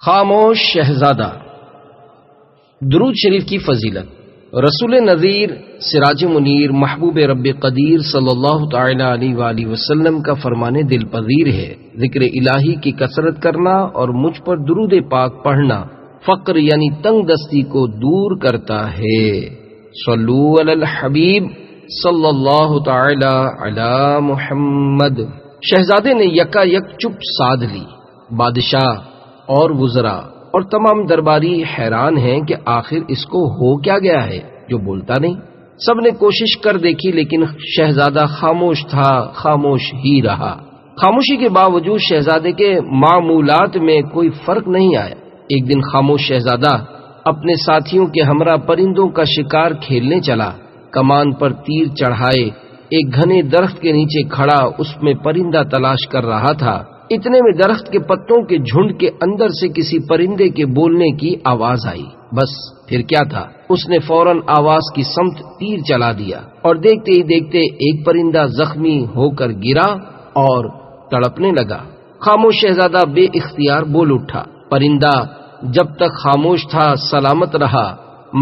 خاموش شہزادہ۔ درود شریف کی فضیلت۔ رسول نذیر، سراج منیر، محبوب رب قدیر صلی اللہ تعالی علیہ وآلہ وسلم کا فرمان دل پذیر ہے، ذکر الہی کی کثرت کرنا اور مجھ پر درود پاک پڑھنا فقر یعنی تنگ دستی کو دور کرتا ہے۔ صلو علی الحبیب صلی اللہ تعالی علی محمد۔ شہزادے نے یکا یک چپ سادھ لی۔ بادشاہ اور وزراء اور تمام درباری حیران ہیں کہ آخر اس کو ہو کیا گیا ہے جو بولتا نہیں۔ سب نے کوشش کر دیکھی لیکن شہزادہ خاموش تھا، خاموش ہی رہا۔ خاموشی کے باوجود شہزادے کے معمولات میں کوئی فرق نہیں آیا۔ ایک دن خاموش شہزادہ اپنے ساتھیوں کے ہمراہ پرندوں کا شکار کھیلنے چلا۔ کمان پر تیر چڑھائے ایک گھنے درخت کے نیچے کھڑا اس میں پرندہ تلاش کر رہا تھا۔ اتنے میں درخت کے پتوں کے جھنڈ کے اندر سے کسی پرندے کے بولنے کی آواز آئی۔ بس پھر کیا تھا، اس نے فوراً آواز کی سمت تیر چلا دیا اور دیکھتے ہی دیکھتے ایک پرندہ زخمی ہو کر گرا اور تڑپنے لگا۔ خاموش شہزادہ بے اختیار بول اٹھا۔ پرندہ جب تک خاموش تھا سلامت رہا،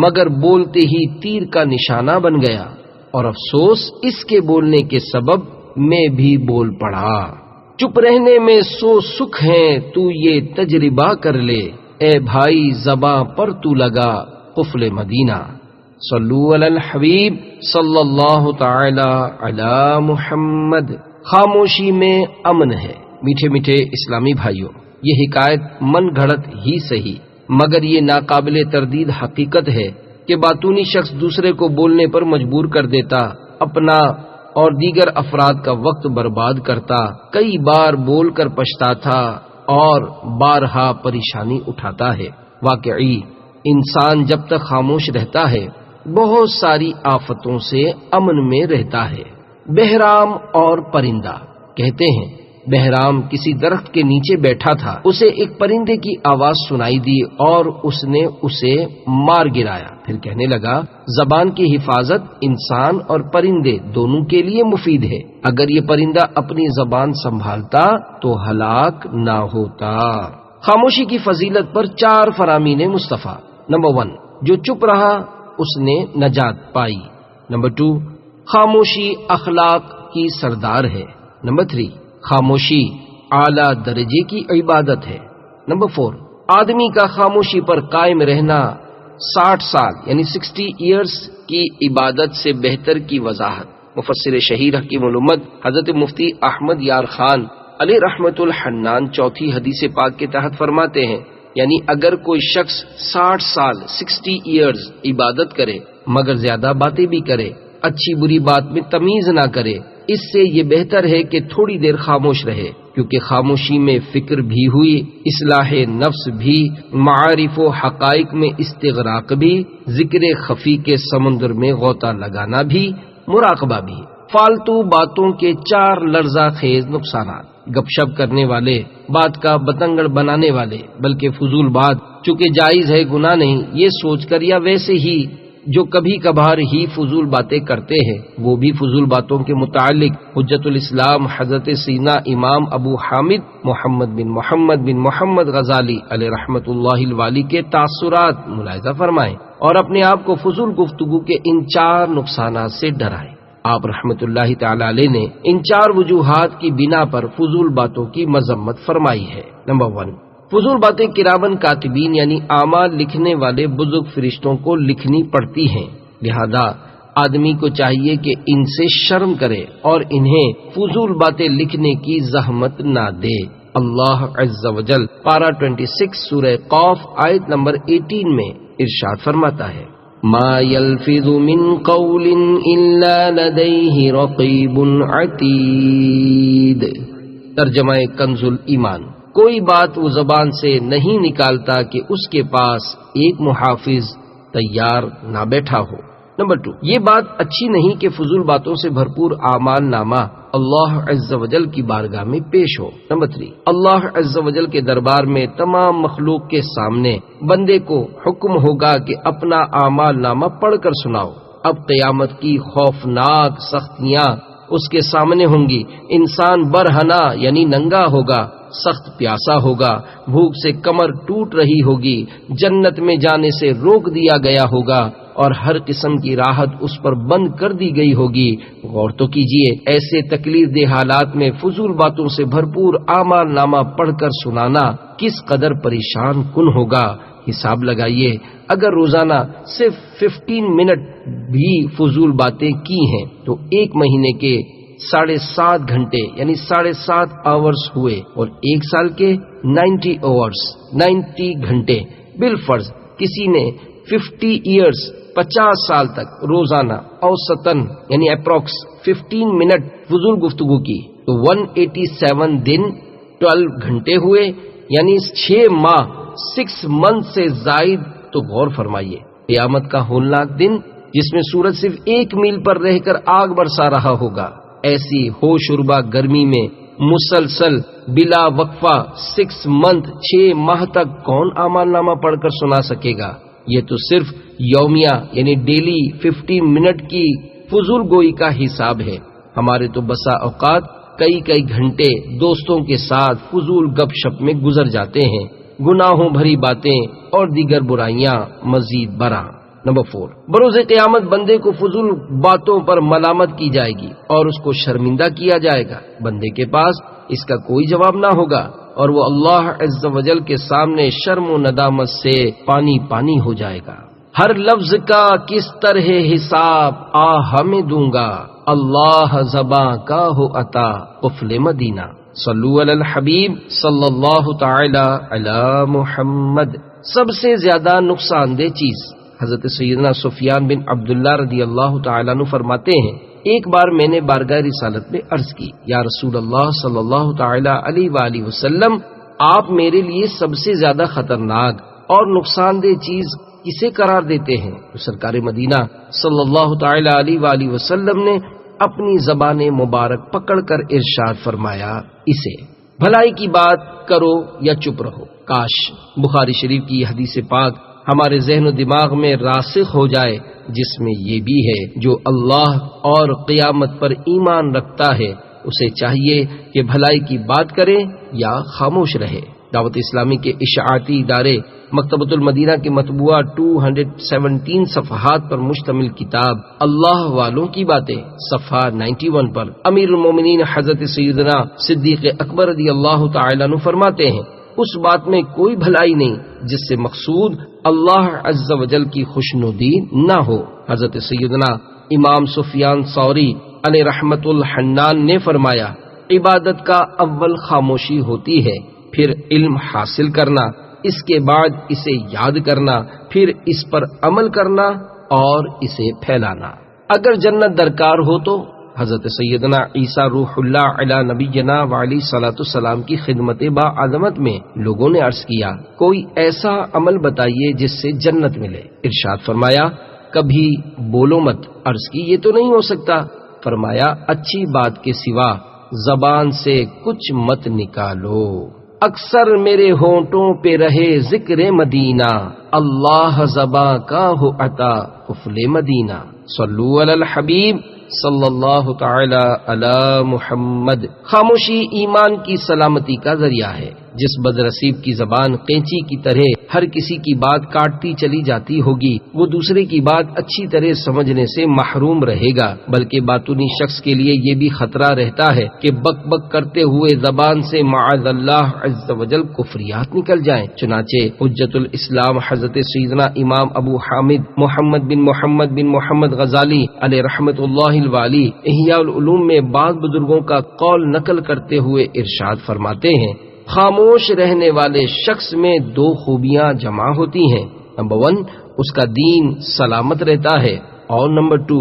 مگر بولتے ہی تیر کا نشانہ بن گیا، اور افسوس اس کے بولنے کے سبب میں بھی بول پڑا۔ چپ رہنے میں سو سکھ ہیں، تو یہ تجربہ کر لے، اے بھائی زباں پر تو لگا قفل مدینہ۔ صلو علی الحبیب صلی اللہ تعالی علی محمد۔ خاموشی میں امن ہے۔ میٹھے میٹھے اسلامی بھائیوں، یہ حکایت من گھڑت ہی صحیح، مگر یہ ناقابل تردید حقیقت ہے کہ باتونی شخص دوسرے کو بولنے پر مجبور کر دیتا، اپنا اور دیگر افراد کا وقت برباد کرتا، کئی بار بول کر پچھتاتا اور بارہا پریشانی اٹھاتا ہے۔ واقعی انسان جب تک خاموش رہتا ہے بہت ساری آفتوں سے امن میں رہتا ہے۔ بہرام اور پرندہ۔ کہتے ہیں بہرام کسی درخت کے نیچے بیٹھا تھا، اسے ایک پرندے کی آواز سنائی دی اور اس نے اسے مار گرایا۔ پھر کہنے لگا، زبان کی حفاظت انسان اور پرندے دونوں کے لیے مفید ہے۔ اگر یہ پرندہ اپنی زبان سنبھالتا تو ہلاک نہ ہوتا۔ خاموشی کی فضیلت پر 4 فرامین مصطفیٰ۔ نمبر 1، جو چپ رہا اس نے نجات پائی۔ نمبر 2، خاموشی اخلاق کی سردار ہے۔ نمبر 3، خاموشی اعلیٰ درجے کی عبادت ہے۔ نمبر 4، آدمی کا خاموشی پر قائم رہنا 60 سال یعنی 60 ایئرز کی عبادت سے بہتر کی وضاحت۔ مفسر شہیر حکیم الامت حضرت مفتی احمد یار خان علیہ رحمت الحنان چوتھی حدیث پاک کے تحت فرماتے ہیں، یعنی اگر کوئی شخص 60 سال 60 ایئرز عبادت کرے مگر زیادہ باتیں بھی کرے، اچھی بری بات میں تمیز نہ کرے، اس سے یہ بہتر ہے کہ تھوڑی دیر خاموش رہے، کیونکہ خاموشی میں فکر بھی ہوئی، اصلاح نفس بھی، معارف و حقائق میں استغراق بھی، ذکر خفی کے سمندر میں غوطہ لگانا بھی، مراقبہ بھی۔ فالتو باتوں کے 4 لرزہ خیز نقصانات۔ گپ شپ کرنے والے، بات کا بتنگڑ بنانے والے، بلکہ فضول بات چونکہ جائز ہے گناہ نہیں یہ سوچ کر، یا ویسے ہی جو کبھی کبھار ہی فضول باتیں کرتے ہیں، وہ بھی فضول باتوں کے متعلق حجت الاسلام حضرت سینا امام ابو حامد محمد بن محمد غزالی علیہ رحمت اللہ الوالی کے تاثرات ملاحظہ فرمائیں اور اپنے آپ کو فضول گفتگو کے ان 4 نقصانات سے ڈرائیں۔ آپ رحمت اللہ تعالی علیہ نے ان 4 وجوہات کی بنا پر فضول باتوں کی مذمت فرمائی ہے۔ نمبر 1، فضول باتیں کرامن کاتبین یعنی اعمال لکھنے والے بزرگ فرشتوں کو لکھنی پڑتی ہیں، لہذا آدمی کو چاہیے کہ ان سے شرم کرے اور انہیں فضول باتیں لکھنے کی زحمت نہ دے۔ اللہ عز و جل پارہ 26 سورہ قاف آیت نمبر 18 میں ارشاد فرماتا ہے، ما يلفظ من قول الا لديه رقیب عتید۔ ترجمہ کنز الایمان، کوئی بات وہ زبان سے نہیں نکالتا کہ اس کے پاس ایک محافظ تیار نہ بیٹھا ہو۔ نمبر 2، یہ بات اچھی نہیں کہ فضول باتوں سے بھرپور اعمال نامہ اللہ عز و جل کی بارگاہ میں پیش ہو۔ نمبر 3، اللہ عز و جل کے دربار میں تمام مخلوق کے سامنے بندے کو حکم ہوگا کہ اپنا اعمال نامہ پڑھ کر سناؤ۔ اب قیامت کی خوفناک سختیاں اس کے سامنے ہوں گی، انسان برہنہ یعنی ننگا ہوگا، سخت پیاسا ہوگا، بھوک سے کمر ٹوٹ رہی ہوگی، جنت میں جانے سے روک دیا گیا ہوگا اور ہر قسم کی راحت اس پر بند کر دی گئی ہوگی۔ غور تو کیجئے، ایسے تکلیف دہ حالات میں فضول باتوں سے بھرپور اعمال نامہ پڑھ کر سنانا کس قدر پریشان کن ہوگا۔ حساب لگائیے، اگر روزانہ صرف 15 منٹ بھی فضول باتیں کی ہیں تو ایک مہینے کے 7.5 گھنٹے یعنی 7.5 آورز ہوئے، اور ایک سال کے 90 آورز 90 گھنٹے۔ بالفرض کسی نے 50 ایئرز 50 سال تک روزانہ اوسطاً یعنی اپروکس 15 منٹ فضول گفتگو کی تو 187 دن 12 گھنٹے ہوئے، یعنی 6 ماہ 6 منتھ سے زائد۔ تو غور فرمائیے، قیامت کا ہولناک دن جس میں سورج صرف 1 میل پر رہ کر آگ برسا رہا ہوگا، ایسی ہوشربا گرمی میں مسلسل بلا وقفہ 6 منتھ 6 ماہ تک کون اعمال نامہ پڑھ کر سنا سکے گا؟ یہ تو صرف یومیہ یعنی ڈیلی 15 منٹ کی فضول گوئی کا حساب ہے۔ ہمارے تو بسا اوقات کئی گھنٹے دوستوں کے ساتھ فضول گپ شپ میں گزر جاتے ہیں، گناہوں بھری باتیں اور دیگر برائیاں مزید برآں۔ نمبر 4، بروز قیامت بندے کو فضول باتوں پر ملامت کی جائے گی اور اس کو شرمندہ کیا جائے گا۔ بندے کے پاس اس کا کوئی جواب نہ ہوگا اور وہ اللہ عز و جل کے سامنے شرم و ندامت سے پانی پانی ہو جائے گا۔ ہر لفظ کا کس طرح حساب ہمیں دوں گا، اللہ زباں کا ہو عطا قفل مدینہ۔ صلو علی الحبیب صلی اللہ تعالی علی محمد۔ سب سے زیادہ نقصان دہ چیز، حضرت سیدنا سفیان بن عبداللہ رضی اللہ تعالیٰ عنہ فرماتے ہیں، ایک بار میں نے بارگاہ رسالت میں عرض کی، یا رسول اللہ صلی اللہ تعالیٰ علیہ وآلہ وسلم، آپ میرے لیے سب سے زیادہ خطرناک اور نقصان دہ چیز کسے قرار دیتے ہیں؟ تو سرکار مدینہ صلی اللہ تعالیٰ علیہ وآلہ وسلم نے اپنی زبان مبارک پکڑ کر ارشاد فرمایا، اسے بھلائی کی بات کرو یا چپ رہو۔ کاش بخاری شریف کی حدیث پاک ہمارے ذہن و دماغ میں راسخ ہو جائے، جس میں یہ بھی ہے، جو اللہ اور قیامت پر ایمان رکھتا ہے اسے چاہیے کہ بھلائی کی بات کرے یا خاموش رہے۔ دعوت اسلامی کے اشاعتی ادارے مکتبۃ المدینہ کے مطبوعہ 217 صفحات پر مشتمل کتاب اللہ والوں کی باتیں صفحہ 91 پر امیر المومنین حضرت سیدنا صدیق اکبر رضی اللہ تعالیٰ عنہ فرماتے ہیں، اس بات میں کوئی بھلائی نہیں جس سے مقصود اللہ عز و جل کی خوشنودی نہ ہو۔ حضرت سیدنا امام سفیان ثوری علیہ رحمت الحنان نے فرمایا، عبادت کا اول خاموشی ہوتی ہے، پھر علم حاصل کرنا، اس کے بعد اسے یاد کرنا، پھر اس پر عمل کرنا اور اسے پھیلانا۔ اگر جنت درکار ہو تو حضرت سیدنا عیسیٰ روح اللہ علی نبینا وعلی صلاۃ السلام کی خدمت با عظمت میں لوگوں نے عرض کیا، کوئی ایسا عمل بتائیے جس سے جنت ملے۔ ارشاد فرمایا، کبھی بولو مت۔ عرض کی، یہ تو نہیں ہو سکتا۔ فرمایا، اچھی بات کے سوا زبان سے کچھ مت نکالو۔ اکثر میرے ہونٹوں پہ رہے ذکر مدینہ، اللہ زباں کا ہو عطا قفل مدینہ۔ صلو علی الحبیب صلی اللہ تعالی علی محمد۔ خاموشی ایمان کی سلامتی کا ذریعہ ہے۔ جس بدنصیب کی زبان قینچی کی طرح ہر کسی کی بات کاٹتی چلی جاتی ہوگی، وہ دوسرے کی بات اچھی طرح سمجھنے سے محروم رہے گا، بلکہ باطنی شخص کے لیے یہ بھی خطرہ رہتا ہے کہ بک بک کرتے ہوئے زبان سے معاذ اللہ عز و جل کفریات نکل جائیں۔ چنانچہ حجت الاسلام حضرت سیدنا امام ابو حامد محمد بن محمد غزالی علیہ رحمت اللہ الوالی احیاء العلوم میں بعض بزرگوں کا قول نقل کرتے ہوئے ارشاد فرماتے ہیں، خاموش رہنے والے شخص میں 2 خوبیاں جمع ہوتی ہیں۔ نمبر 1، اس کا دین سلامت رہتا ہے، اور نمبر 2،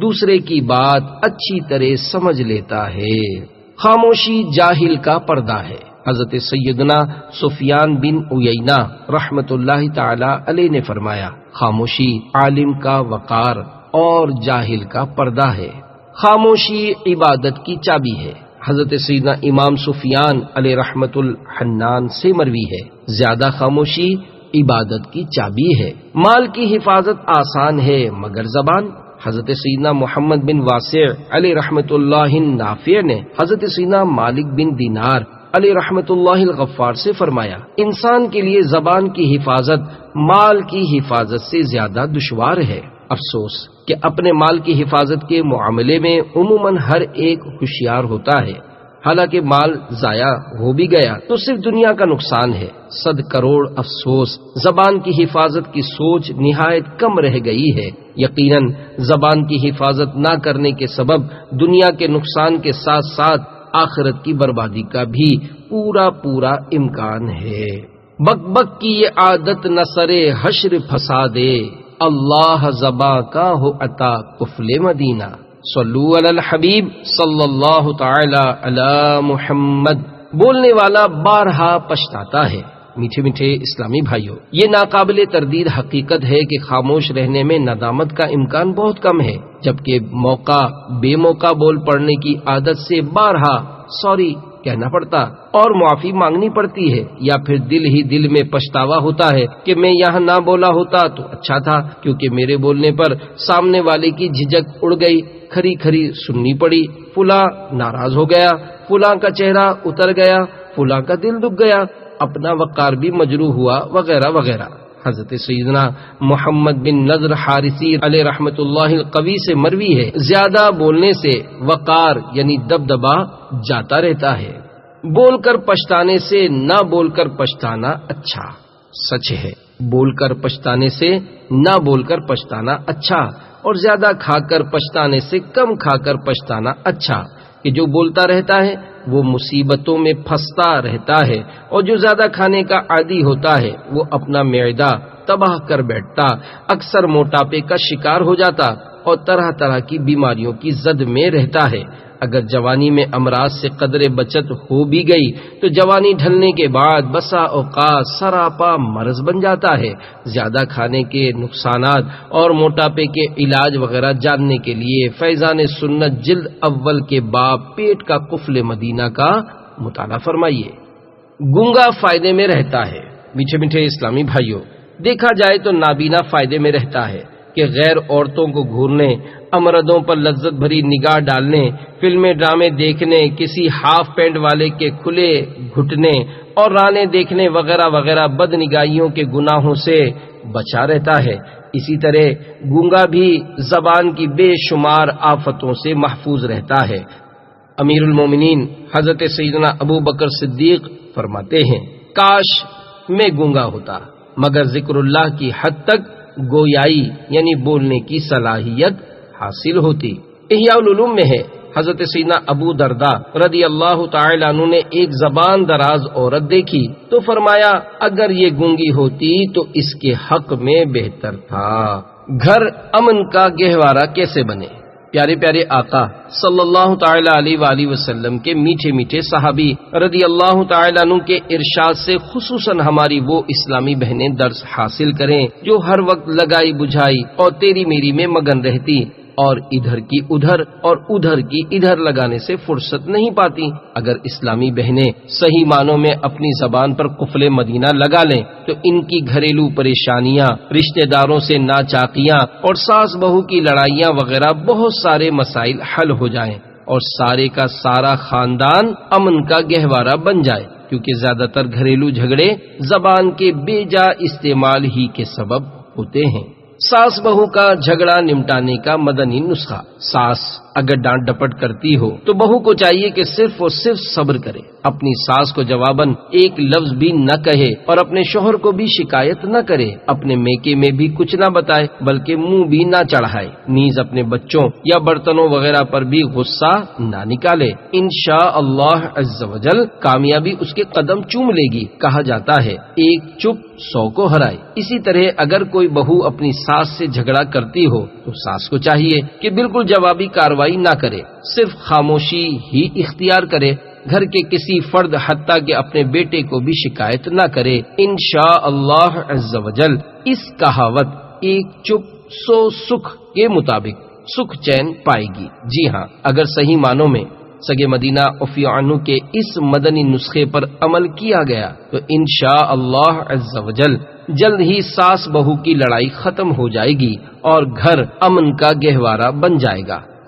دوسرے کی بات اچھی طرح سمجھ لیتا ہے۔ خاموشی جاہل کا پردہ ہے۔ حضرت سیدنا سفیان بن عیینہ رحمت اللہ تعالی علیہ نے فرمایا، خاموشی عالم کا وقار اور جاہل کا پردہ ہے۔ خاموشی عبادت کی چابی ہے۔ حضرت سیدنا امام سفیان علیہ رحمت الحنان سے مروی ہے، زیادہ خاموشی عبادت کی چابی ہے۔ مال کی حفاظت آسان ہے مگر زبان۔ حضرت سیدنا محمد بن واسع علیہ رحمت اللہ نافع نے حضرت سیدنا مالک بن دینار علیہ رحمت اللہ الغفار سے فرمایا، انسان کے لیے زبان کی حفاظت مال کی حفاظت سے زیادہ دشوار ہے۔ افسوس کہ اپنے مال کی حفاظت کے معاملے میں عموماً ہر ایک ہوشیار ہوتا ہے، حالانکہ مال ضائع ہو بھی گیا تو صرف دنیا کا نقصان ہے۔ 100 کروڑ افسوس زبان کی حفاظت کی سوچ نہایت کم رہ گئی ہے۔ یقیناً زبان کی حفاظت نہ کرنے کے سبب دنیا کے نقصان کے ساتھ ساتھ آخرت کی بربادی کا بھی پورا امکان ہے۔ بک بک کی یہ عادت نہ سرے حشر پھنسا دے، اللہ زباں کا ہو عطا قفل مدینہ۔ صلو علی الحبیب صلی اللہ تعالی علی محمد۔ بولنے والا بارہا پچھتاتا ہے۔ میٹھے میٹھے اسلامی بھائیوں، یہ ناقابل تردید حقیقت ہے کہ خاموش رہنے میں ندامت کا امکان بہت کم ہے، جبکہ بے موقع بول پڑنے کی عادت سے بارہا سوری کہنا پڑتا اور معافی مانگنی پڑتی ہے، یا پھر دل ہی دل میں پچھتاوا ہوتا ہے کہ میں یہاں نہ بولا ہوتا تو اچھا تھا، کیونکہ میرے بولنے پر سامنے والے کی جھجک اڑ گئی، کھری کھری سننی پڑی، فلاں ناراض ہو گیا، فلاں کا چہرہ اتر گیا، فلاں کا دل دکھ گیا، اپنا وقار بھی مجروح ہوا، وغیرہ وغیرہ۔ حضرت سیدنا محمد بن نضر حارثی علیہ رحمت اللہ القوی سے مروی ہے، زیادہ بولنے سے وقار یعنی دبدبا جاتا رہتا ہے۔ بول کر پچھتانے سے نہ بول کر پچھتانا اچھا۔ سچ ہے، بول کر پچھتانے سے نہ بول کر پچھتانا اچھا، اور زیادہ کھا کر پچھتانے سے کم کھا کر پچھتانا اچھا، کہ جو بولتا رہتا ہے وہ مصیبتوں میں پھنستا رہتا ہے، اور جو زیادہ کھانے کا عادی ہوتا ہے وہ اپنا معدہ تباہ کر بیٹھتا، اکثر موٹاپے کا شکار ہو جاتا اور طرح طرح کی بیماریوں کی زد میں رہتا ہے۔ اگر جوانی میں امراض سے قدر بچت ہو بھی گئی تو جوانی ڈھلنے کے بعد بسا اوقات سراپا مرض بن جاتا ہے۔ زیادہ کھانے کے نقصانات اور موٹاپے کے علاج وغیرہ جاننے کے لیے فیضان سنت جلد اول کے باب پیٹ کا قفل مدینہ کا مطالعہ فرمائیے۔ گونگا فائدے میں رہتا ہے۔ میٹھے میٹھے اسلامی بھائیوں، دیکھا جائے تو نابینا فائدے میں رہتا ہے کہ غیر عورتوں کو گھورنے، امردوں پر لذت بھری نگاہ ڈالنے، فلمیں ڈرامے دیکھنے، کسی ہاف پینٹ والے کے کھلے گھٹنے اور رانے دیکھنے وغیرہ وغیرہ بد نگاہیوں کے گناہوں سے بچا رہتا ہے۔ اسی طرح گونگا بھی زبان کی بے شمار آفتوں سے محفوظ رہتا ہے۔ امیر المومنین حضرت سیدنا ابو بکر صدیق فرماتے ہیں، کاش میں گونگا ہوتا مگر ذکر اللہ کی حد تک گویائی یعنی بولنے کی صلاحیت حاصل ہوتی۔ احیاء العلوم میں ہے، حضرت سیدنا ابو درداء رضی اللہ تعالی عنہ نے ایک زبان دراز عورت دیکھی تو فرمایا، اگر یہ گونگی ہوتی تو اس کے حق میں بہتر تھا۔ گھر امن کا گہوارہ کیسے بنے؟ پیارے پیارے آقا صلی اللہ تعالی علیہ وآلہ وسلم کے میٹھے میٹھے صحابی رضی اللہ تعالی عنہ کے ارشاد سے خصوصاً ہماری وہ اسلامی بہنیں درس حاصل کریں جو ہر وقت لگائی بجھائی اور تیری میری میں مگن رہتی اور ادھر کی ادھر اور ادھر کی ادھر لگانے سے فرصت نہیں پاتی۔ اگر اسلامی بہنیں صحیح معنوں میں اپنی زبان پر قفل مدینہ لگا لیں تو ان کی گھریلو پریشانیاں، رشتہ داروں سے ناچاکیاں اور ساس بہو کی لڑائیاں وغیرہ بہت سارے مسائل حل ہو جائیں اور سارے کا سارا خاندان امن کا گہوارہ بن جائے، کیونکہ زیادہ تر گھریلو جھگڑے زبان کے بے جا استعمال ہی کے سبب ہوتے ہیں۔ ساس بہو کا جھگڑا نمٹانے کا مدنی نسخہ۔ ساس اگر ڈانٹ ڈپٹ کرتی ہو تو بہو کو چاہیے کہ صرف اور صرف صبر کرے، اپنی ساس کو جواباً ایک لفظ بھی نہ کہے اور اپنے شوہر کو بھی شکایت نہ کرے، اپنے میکے میں بھی کچھ نہ بتائے بلکہ منہ بھی نہ چڑھائے، نیز اپنے بچوں یا برتنوں وغیرہ پر بھی غصہ نہ نکالے۔ انشاءاللہ عز وجل کامیابی اس کے قدم چوم لے گی۔ کہا جاتا ہے ایک چپ 100 کو ہرائے۔ اسی طرح اگر کوئی بہو اپنی ساس سے جھگڑا کرتی ہو تو ساس کو چاہیے کہ بالکل جوابی کارروائی نہ کرے، صرف خاموشی ہی اختیار کرے، گھر کے کسی فرد حتیٰ کہ اپنے بیٹے کو بھی شکایت نہ کرے۔ انشاءاللہ عز وجل اس کہاوت ایک چپ 100 سکھ کے مطابق سکھ چین پائے گی۔ جی ہاں، اگر صحیح معنوں میں سگے مدینہ عفی عنہ کے اس مدنی نسخے پر عمل کیا گیا تو انشاءاللہ عز وجل جلد ہی ساس بہو کی لڑائی ختم ہو جائے گی اور گھر امن کا گہوارہ بن جائے گا۔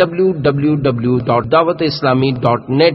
www.dawatislami.net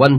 1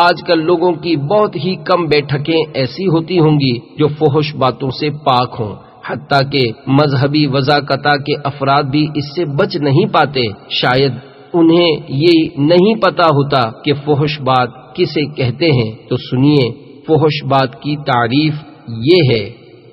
آج کل لوگوں کی بہت ہی کم بیٹھکیں ایسی ہوتی ہوں گی جو فحش باتوں سے پاک ہوں، حتیٰ کہ مذہبی وضاقتہ کے افراد بھی اس سے بچ نہیں پاتے۔ شاید انہیں یہ نہیں پتا ہوتا کہ فحش بات کسے کہتے ہیں، تو سنیے، فحش بات کی تعریف یہ ہے،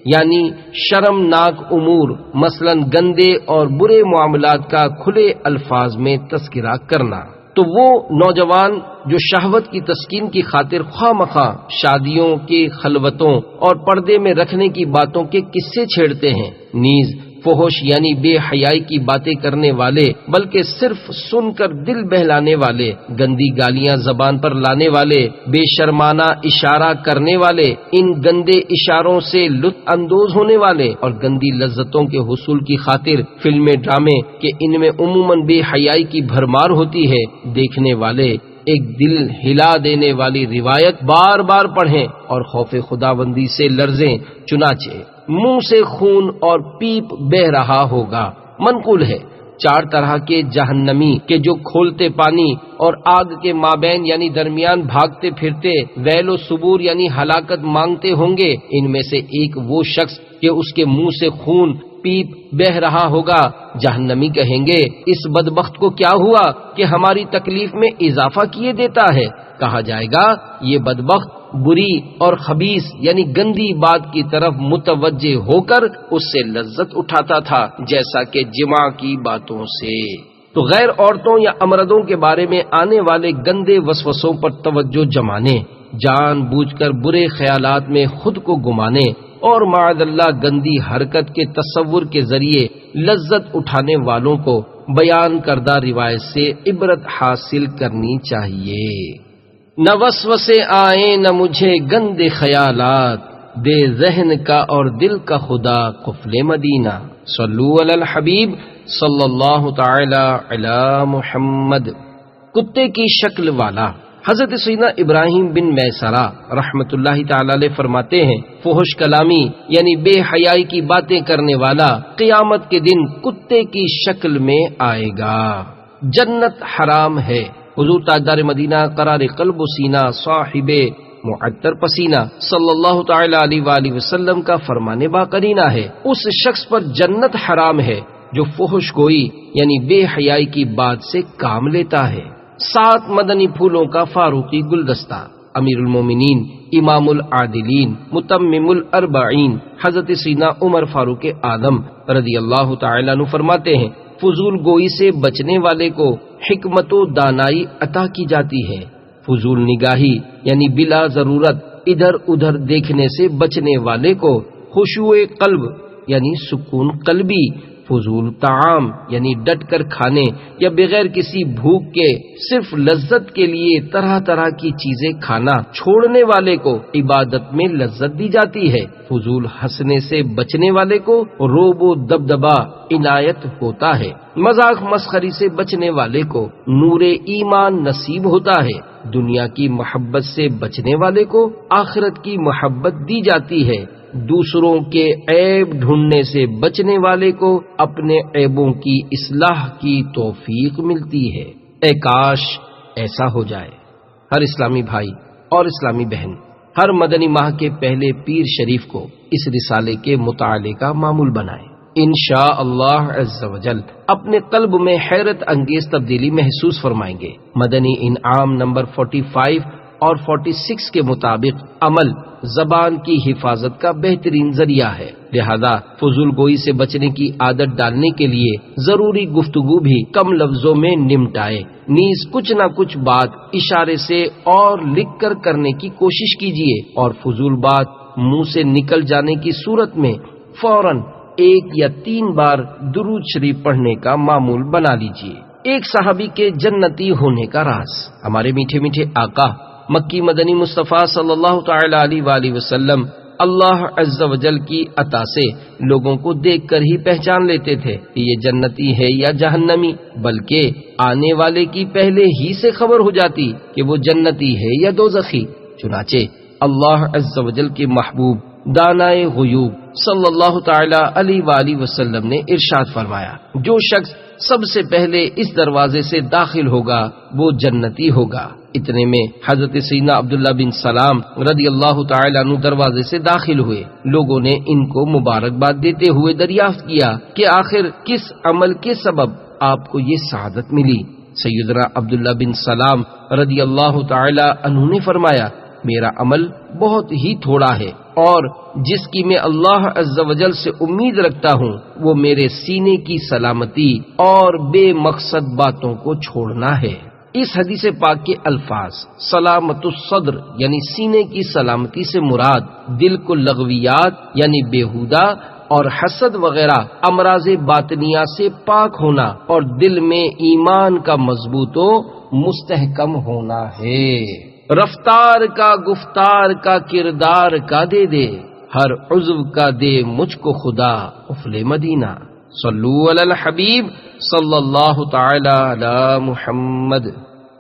یعنی شرمناک امور، مثلا گندے اور برے معاملات کا کھلے الفاظ میں تذکرہ کرنا۔ تو وہ نوجوان جو شہوت کی تسکین کی خاطر خواہ مخواہ شادیوں کی خلوتوں اور پردے میں رکھنے کی باتوں کے قصے چھیڑتے ہیں، نیز فحش یعنی بے حیائی کی باتیں کرنے والے، بلکہ صرف سن کر دل بہلانے والے، گندی گالیاں زبان پر لانے والے، بے شرمانہ اشارہ کرنے والے، ان گندے اشاروں سے لطف اندوز ہونے والے اور گندی لذتوں کے حصول کی خاطر فلمیں ڈرامے کہ ان میں عموماً بے حیائی کی بھرمار ہوتی ہے، دیکھنے والے ایک دل ہلا دینے والی روایت بار بار پڑھیں اور خوف خداوندی سے لرزیں، چنانچہ منہ سے خون اور پیپ بہ رہا ہوگا۔ منقول ہے، 4 طرح کے جہنمی کہ جو کھولتے پانی اور آگ کے مابین یعنی درمیان بھاگتے پھرتے ویل و صبور یعنی ہلاکت مانگتے ہوں گے، ان میں سے ایک وہ شخص کہ اس کے منہ سے خون پیپ بہ رہا ہوگا۔ جہنمی کہیں گے، اس بدبخت کو کیا ہوا کہ ہماری تکلیف میں اضافہ کیے دیتا ہے؟ کہا جائے گا، یہ بدبخت بری اور خبیث یعنی گندی بات کی طرف متوجہ ہو کر اس سے لذت اٹھاتا تھا، جیسا کہ جماع کی باتوں سے۔ تو غیر عورتوں یا امردوں کے بارے میں آنے والے گندے وسوسوں پر توجہ جمانے، جان بوجھ کر برے خیالات میں خود کو گمانے اور معاذ اللہ گندی حرکت کے تصور کے ذریعے لذت اٹھانے والوں کو بیان کردہ روایت سے عبرت حاصل کرنی چاہیے۔ نہ وسوسے آئیں نہ مجھے گندے خیالات، دے ذہن کا اور دل کا خدا قفل مدینہ۔ صلو علی الحبیب صلی اللہ تعالی علی محمد۔ کتے کی شکل والا حضرت سیدنا ابراہیم بن میسرہ رحمت اللہ تعالی علیہ فرماتے ہیں، فحش کلامی یعنی بے حیائی کی باتیں کرنے والا قیامت کے دن کتے کی شکل میں آئے گا۔ جنت حرام ہے۔ حضور تاجدار مدینہ قرار قلب و سینہ صاحب معطر پسینہ صلی اللہ تعالی علیہ وآلہ وسلم کا فرمان باقرینہ ہے، اس شخص پر جنت حرام ہے جو فحش گوئی یعنی بے حیائی کی بات سے کام لیتا ہے۔ 7 مدنی پھولوں کا فاروقی گلدستہ۔ امیر المومنین، امام العادلین، متمم الاربعین حضرت سیدنا عمر فاروق اعظم رضی اللہ تعالیٰ عنہ فرماتے ہیں، فضول گوئی سے بچنے والے کو حکمت و دانائی عطا کی جاتی ہے۔ فضول نگاہی یعنی بلا ضرورت ادھر ادھر دیکھنے سے بچنے والے کو خشوع قلب یعنی سکون قلبی، فضول طعام یعنی ڈٹ کر کھانے یا بغیر کسی بھوک کے صرف لذت کے لیے طرح طرح کی چیزیں کھانا چھوڑنے والے کو عبادت میں لذت دی جاتی ہے۔ فضول ہنسنے سے بچنے والے کو روب و دبدبا عنایت ہوتا ہے۔ مذاق مسخری سے بچنے والے کو نور ایمان نصیب ہوتا ہے۔ دنیا کی محبت سے بچنے والے کو آخرت کی محبت دی جاتی ہے۔ دوسروں کے عیب ڈھونڈنے سے بچنے والے کو اپنے عیبوں کی اصلاح کی توفیق ملتی ہے۔ اے کاش ایسا ہو جائے۔ ہر اسلامی بھائی اور اسلامی بہن ہر مدنی ماہ کے پہلے پیر شریف کو اس رسالے کے مطالعے کا معمول بنائیں۔ انشاءاللہ عز و جل اپنے قلب میں حیرت انگیز تبدیلی محسوس فرمائیں گے۔ مدنی انعام نمبر 45 اور 46 کے مطابق عمل زبان کی حفاظت کا بہترین ذریعہ ہے، لہذا فضول گوئی سے بچنے کی عادت ڈالنے کے لیے ضروری گفتگو بھی کم لفظوں میں نمٹائے، نیز کچھ نہ کچھ بات اشارے سے اور لکھ کر کرنے کی کوشش کیجیے، اور فضول بات منہ سے نکل جانے کی صورت میں فوراً 1 یا 3 بار درود شریف پڑھنے کا معمول بنا لیجیے۔ ایک صحابی کے جنتی ہونے کا راز۔ ہمارے میٹھے میٹھے آقا مکی مدنی مصطفیٰ صلی اللہ تعالی علیہ وآلہ وسلم اللہ عز و جل کی عطا سے لوگوں کو دیکھ کر ہی پہچان لیتے تھے کہ یہ جنتی ہے یا جہنمی، بلکہ آنے والے کی پہلے ہی سے خبر ہو جاتی کہ وہ جنتی ہے یا دوزخی۔ چنانچہ اللہ عز و جل کے محبوب دانائے غیوب صلی اللہ تعالی علیہ وآلہ وسلم نے ارشاد فرمایا، جو شخص سب سے پہلے اس دروازے سے داخل ہوگا وہ جنتی ہوگا۔ اتنے میں حضرت سیدنا عبداللہ بن سلام رضی اللہ تعالی عنہ دروازے سے داخل ہوئے۔ لوگوں نے ان کو مبارکباد دیتے ہوئے دریافت کیا کہ آخر کس عمل کے سبب آپ کو یہ سعادت ملی؟ سیدنا عبداللہ بن سلام رضی اللہ تعالی عنہ نے فرمایا، میرا عمل بہت ہی تھوڑا ہے اور جس کی میں اللہ عز و جل سے امید رکھتا ہوں وہ میرے سینے کی سلامتی اور بے مقصد باتوں کو چھوڑنا ہے۔ اس حدیث پاک کے الفاظ سلامت الصدر یعنی سینے کی سلامتی سے مراد دل کو لغویات یعنی بیہودہ اور حسد وغیرہ امراض باطنیہ سے پاک ہونا اور دل میں ایمان کا مضبوط و مستحکم ہونا ہے۔ رفتار کا گفتار کا کردار کا دے دے، ہر عضو کا دے مجھ کو خدا افل مدینہ۔ صلو علی الحبیب صلی اللہ تعالی علی محمد۔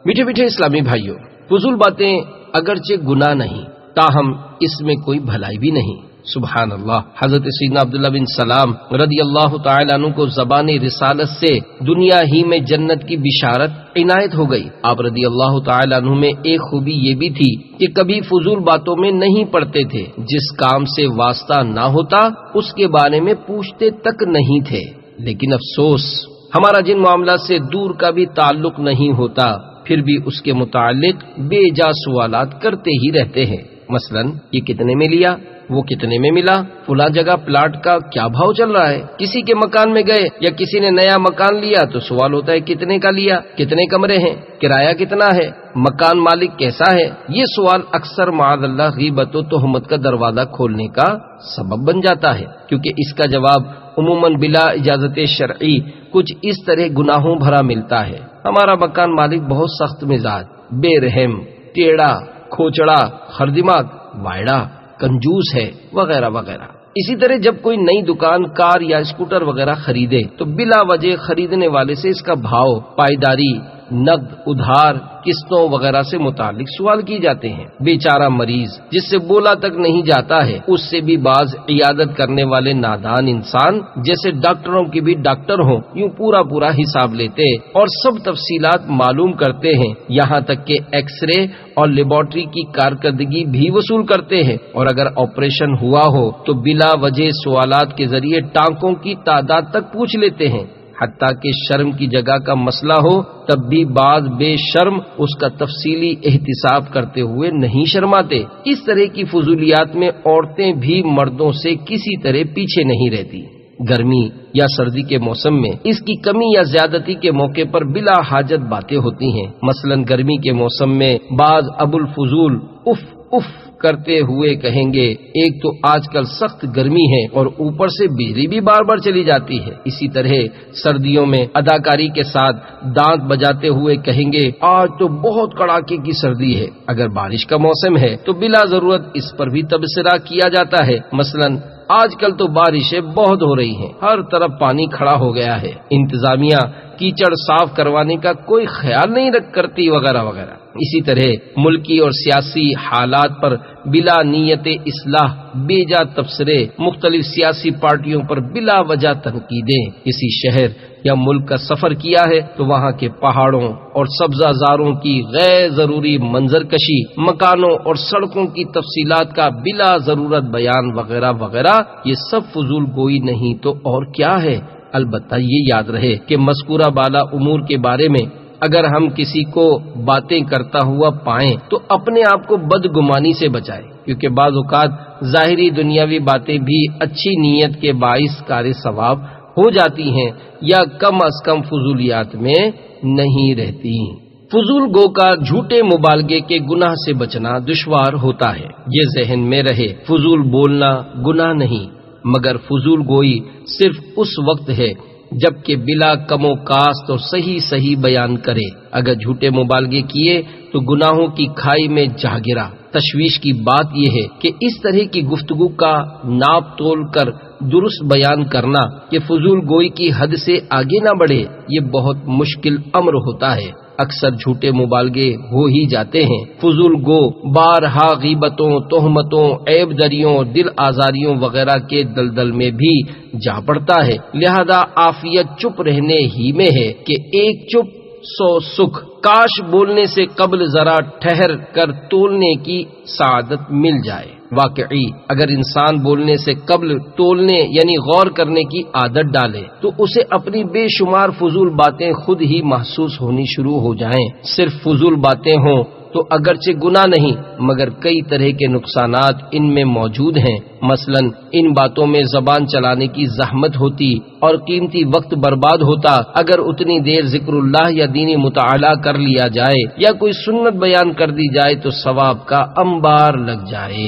میٹھے میٹھے اسلامی بھائیوں، فضول باتیں اگرچہ گناہ نہیں تاہم اس میں کوئی بھلائی بھی نہیں۔ سبحان اللہ، حضرت سیدنا عبداللہ بن سلام رضی اللہ تعالی عنہ کو زبان رسالت سے دنیا ہی میں جنت کی بشارت عنایت ہو گئی۔ آپ رضی اللہ تعالی عنہ میں ایک خوبی یہ بھی تھی کہ کبھی فضول باتوں میں نہیں پڑتے تھے، جس کام سے واسطہ نہ ہوتا اس کے بارے میں پوچھتے تک نہیں تھے۔ لیکن افسوس، ہمارا جن معاملات سے دور کا بھی تعلق نہیں ہوتا پھر بھی اس کے متعلق بے جا سوالات کرتے ہی رہتے ہیں۔ مثلا یہ کتنے میں لیا، وہ کتنے میں ملا، فلاں جگہ پلاٹ کا کیا بھاؤ چل رہا ہے۔ کسی کے مکان میں گئے یا کسی نے نیا مکان لیا تو سوال ہوتا ہے کتنے کا لیا، کتنے کمرے ہیں، کرایہ کتنا ہے، مکان مالک کیسا ہے۔ یہ سوال اکثر معاذ اللہ غیبت و تہمت کا دروازہ کھولنے کا سبب بن جاتا ہے، کیونکہ اس کا جواب عموماً بلا اجازت شرعی کچھ اس طرح گناہوں بھرا ملتا ہے۔ ہمارا مکان مالک بہت سخت مزاج، بے رحم، ٹیڑھا، کھوچڑا، خردماغ، وائڑا، کنجوس ہے، وغیرہ وغیرہ۔ اسی طرح جب کوئی نئی دکان، کار یا اسکوٹر وغیرہ خریدے تو بلا وجہ خریدنے والے سے اس کا بھاؤ، پائیداری، نقد، ادھار، قسطوں وغیرہ سے متعلق سوال کیے جاتے ہیں۔ بیچارہ مریض جس سے بولا تک نہیں جاتا ہے، اس سے بھی بعض عیادت کرنے والے نادان انسان جیسے ڈاکٹروں کی بھی ڈاکٹر ہوں یوں پورا حساب لیتے اور سب تفصیلات معلوم کرتے ہیں، یہاں تک کہ ایکس رے اور لیبارٹری کی کارکردگی بھی وصول کرتے ہیں، اور اگر آپریشن ہوا ہو تو بلا وجہ سوالات کے ذریعے ٹانکوں کی تعداد تک پوچھ لیتے ہیں۔ حتیٰ کہ شرم کی جگہ کا مسئلہ ہو تب بھی بعض بے شرم اس کا تفصیلی احتساب کرتے ہوئے نہیں شرماتے۔ اس طرح کی فضولیات میں عورتیں بھی مردوں سے کسی طرح پیچھے نہیں رہتی۔ گرمی یا سردی کے موسم میں اس کی کمی یا زیادتی کے موقع پر بلا حاجت باتیں ہوتی ہیں۔ مثلا گرمی کے موسم میں بعض ابو الفضول اف اف کرتے ہوئے کہیں گے، ایک تو آج کل سخت گرمی ہے اور اوپر سے بجلی بھی بار بار چلی جاتی ہے۔ اسی طرح سردیوں میں اداکاری کے ساتھ دانت بجاتے ہوئے کہیں گے، آج تو بہت کڑاکے کی سردی ہے۔ اگر بارش کا موسم ہے تو بلا ضرورت اس پر بھی تبصرہ کیا جاتا ہے۔ مثلا آج کل تو بارشیں بہت ہو رہی ہیں، ہر طرف پانی کھڑا ہو گیا ہے، انتظامیہ کیچڑ صاف کروانے کا کوئی خیال نہیں کرتی، وغیرہ وغیرہ۔ اسی طرح ملکی اور سیاسی حالات پر بلا نیت اصلاح بے جا تبصرے، مختلف سیاسی پارٹیوں پر بلا وجہ تنقیدیں۔ کسی شہر یا ملک کا سفر کیا ہے تو وہاں کے پہاڑوں اور سبزہ زاروں کی غیر ضروری منظر کشی، مکانوں اور سڑکوں کی تفصیلات کا بلا ضرورت بیان وغیرہ وغیرہ، یہ سب فضول گوئی نہیں تو اور کیا ہے۔ البتہ یہ یاد رہے کہ مذکورہ بالا امور کے بارے میں اگر ہم کسی کو باتیں کرتا ہوا پائیں تو اپنے آپ کو بدگمانی سے بچائیں، کیونکہ بعض اوقات ظاہری دنیاوی باتیں بھی اچھی نیت کے باعث کار ثواب ہو جاتی ہیں یا کم از کم فضولیات میں نہیں رہتی۔ فضول گو کا جھوٹے مبالغے کے گناہ سے بچنا دشوار ہوتا ہے۔ یہ ذہن میں رہے، فضول بولنا گناہ نہیں، مگر فضول گوئی صرف اس وقت ہے جبکہ بلا کم و کاست اور صحیح بیان کرے۔ اگر جھوٹے مبالغے کیے تو گناہوں کی کھائی میں جا گرا۔ تشویش کی بات یہ ہے کہ اس طرح کی گفتگو کا ناپ تول کر درست بیان کرنا کہ فضول گوئی کی حد سے آگے نہ بڑھے، یہ بہت مشکل امر ہوتا ہے۔ اکثر جھوٹے مبالغے ہو ہی جاتے ہیں۔ فضول گو بارہا غیبتوں، تہمتوں، عیب دریوں، دل آزاریوں وغیرہ کے دلدل میں بھی جا پڑتا ہے۔ لہذا عافیت چپ رہنے ہی میں ہے کہ ایک چپ سو سکھ، کاش بولنے سے قبل ذرا ٹھہر کر تولنے کی سعادت مل جائے۔ واقعی اگر انسان بولنے سے قبل تولنے یعنی غور کرنے کی عادت ڈالے تو اسے اپنی بے شمار فضول باتیں خود ہی محسوس ہونی شروع ہو جائیں۔ صرف فضول باتیں ہوں تو اگرچہ گناہ نہیں مگر کئی طرح کے نقصانات ان میں موجود ہیں۔ مثلا ان باتوں میں زبان چلانے کی زحمت ہوتی اور قیمتی وقت برباد ہوتا۔ اگر اتنی دیر ذکر اللہ یا دینی مطالعہ کر لیا جائے یا کوئی سنت بیان کر دی جائے تو ثواب کا انبار لگ جائے۔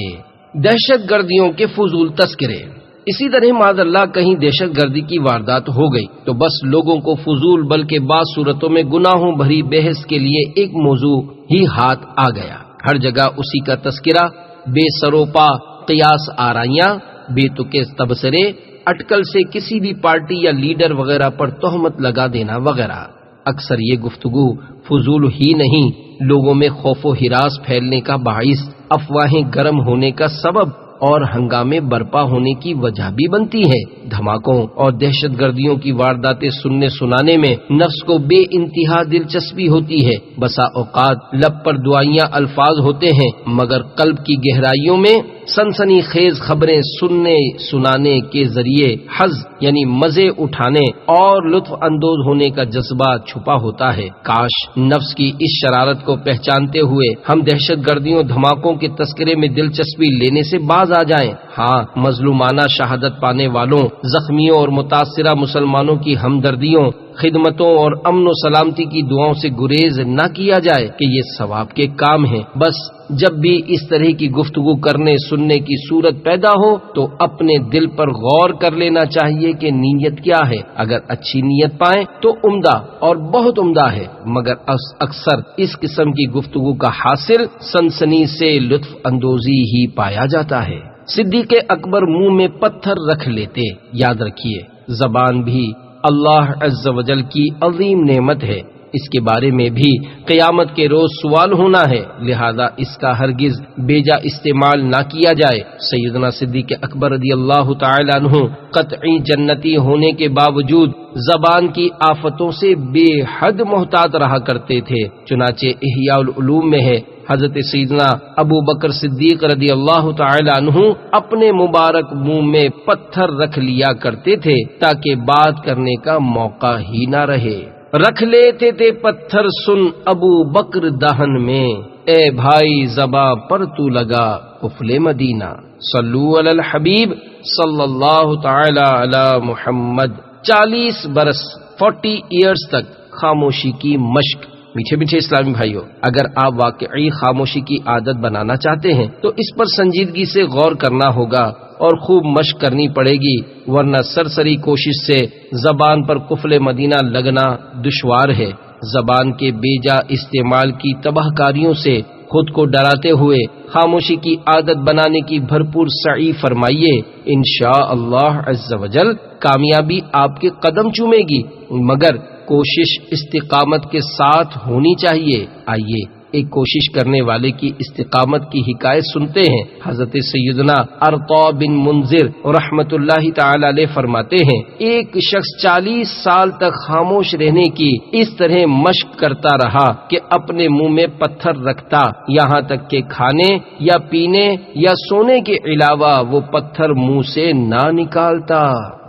دہشت گردیوں کے فضول تذکرے۔ اسی طرح معاذ اللہ کہیں دہشت گردی کی واردات ہو گئی تو بس لوگوں کو فضول بلکہ بعض صورتوں میں گناہوں بھری بحث کے لیے ایک موضوع ہی ہاتھ آ گیا۔ ہر جگہ اسی کا تذکرہ، بے سروپا قیاس آرائیاں، بے تکے تبصرے، اٹکل سے کسی بھی پارٹی یا لیڈر وغیرہ پر تہمت لگا دینا وغیرہ۔ اکثر یہ گفتگو فضول ہی نہیں، لوگوں میں خوف و ہراس پھیلنے کا باعث، افواہیں گرم ہونے کا سبب اور ہنگامے برپا ہونے کی وجہ بھی بنتی ہے۔ دھماکوں اور دہشت گردیوں کی وارداتیں سننے سنانے میں نفس کو بے انتہا دلچسپی ہوتی ہے۔ بسا اوقات لب پر دعائیاں الفاظ ہوتے ہیں مگر قلب کی گہرائیوں میں سنسنی خیز خبریں سننے سنانے کے ذریعے حظ یعنی مزے اٹھانے اور لطف اندوز ہونے کا جذبہ چھپا ہوتا ہے۔ کاش نفس کی اس شرارت کو پہچانتے ہوئے ہم دہشت گردیوں دھماکوں کے تذکرے میں دلچسپی لینے سے باز آ جائیں۔ ہاں، مظلومانہ شہادت پانے والوں، زخمیوں اور متاثرہ مسلمانوں کی ہمدردیوں، خدمتوں اور امن و سلامتی کی دعاؤں سے گریز نہ کیا جائے کہ یہ ثواب کے کام ہیں۔ بس جب بھی اس طرح کی گفتگو کرنے سننے کی صورت پیدا ہو تو اپنے دل پر غور کر لینا چاہیے کہ نیت کیا ہے۔ اگر اچھی نیت پائیں تو عمدہ اور بہت عمدہ ہے، مگر اکثر اس قسم کی گفتگو کا حاصل سنسنی سے لطف اندوزی ہی پایا جاتا ہے۔ صدیق اکبر منہ میں پتھر رکھ لیتے۔ یاد رکھیے، زبان بھی اللہ عز و جل کی عظیم نعمت ہے، اس کے بارے میں بھی قیامت کے روز سوال ہونا ہے، لہذا اس کا ہرگز بیجا استعمال نہ کیا جائے۔ سیدنا صدیق اکبر رضی اللہ تعالی عنہ قطعی جنتی ہونے کے باوجود زبان کی آفتوں سے بے حد محتاط رہا کرتے تھے۔ چنانچہ احیاء العلوم میں ہے، حضرت سیدنا ابو بکر صدیق رضی اللہ تعالی عنہ اپنے مبارک منہ میں پتھر رکھ لیا کرتے تھے تاکہ بات کرنے کا موقع ہی نہ رہے۔ رکھ لیتے تھے پتھر سن ابو بکر دہن میں، اے بھائی زباں پر تو لگا قفل مدینہ۔ صلو علی الحبیب صلی اللہ تعالی علی محمد۔ 40 برس 40 ایئرز تک خاموشی کی مشق۔ میٹھے میٹھے اسلامی بھائیوں، اگر آپ واقعی خاموشی کی عادت بنانا چاہتے ہیں تو اس پر سنجیدگی سے غور کرنا ہوگا اور خوب مشق کرنی پڑے گی، ورنہ سرسری کوشش سے زبان پر قفل مدینہ لگنا دشوار ہے۔ زبان کے بیجا استعمال کی تباہ کاریوں سے خود کو ڈراتے ہوئے خاموشی کی عادت بنانے کی بھرپور سعی فرمائیے۔ انشاءاللہ عز و جل کامیابی آپ کے قدم چومے گی، مگر کوشش استقامت کے ساتھ ہونی چاہیے۔ آئیے ایک کوشش کرنے والے کی استقامت کی حکایت سنتے ہیں۔ حضرت سیدنا ارطا بن منذر رحمت اللہ تعالی علیہ فرماتے ہیں، ایک شخص 40 سال تک خاموش رہنے کی اس طرح مشق کرتا رہا کہ اپنے منہ میں پتھر رکھتا، یہاں تک کہ کھانے یا پینے یا سونے کے علاوہ وہ پتھر منہ سے نہ نکالتا۔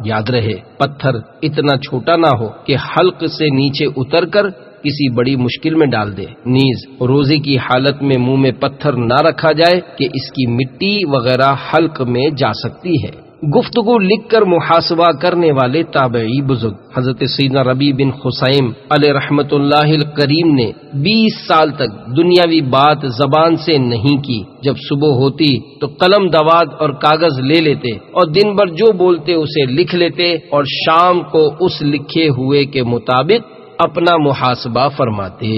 یاد رہے، پتھر اتنا چھوٹا نہ ہو کہ حلق سے نیچے اتر کر کسی بڑی مشکل میں ڈال دے، نیز روزے کی حالت میں منہ میں پتھر نہ رکھا جائے کہ اس کی مٹی وغیرہ حلق میں جا سکتی ہے۔ گفتگو لکھ کر محاسبہ کرنے والے تابعی بزرگ حضرت سیدنا ربیع بن خثیم علیہ رحمت اللہ الکریم نے 20 سال تک دنیاوی بات زبان سے نہیں کی۔ جب صبح ہوتی تو قلم دوات اور کاغذ لے لیتے اور دن بھر جو بولتے اسے لکھ لیتے اور شام کو اس لکھے ہوئے کے مطابق اپنا محاسبہ فرماتے۔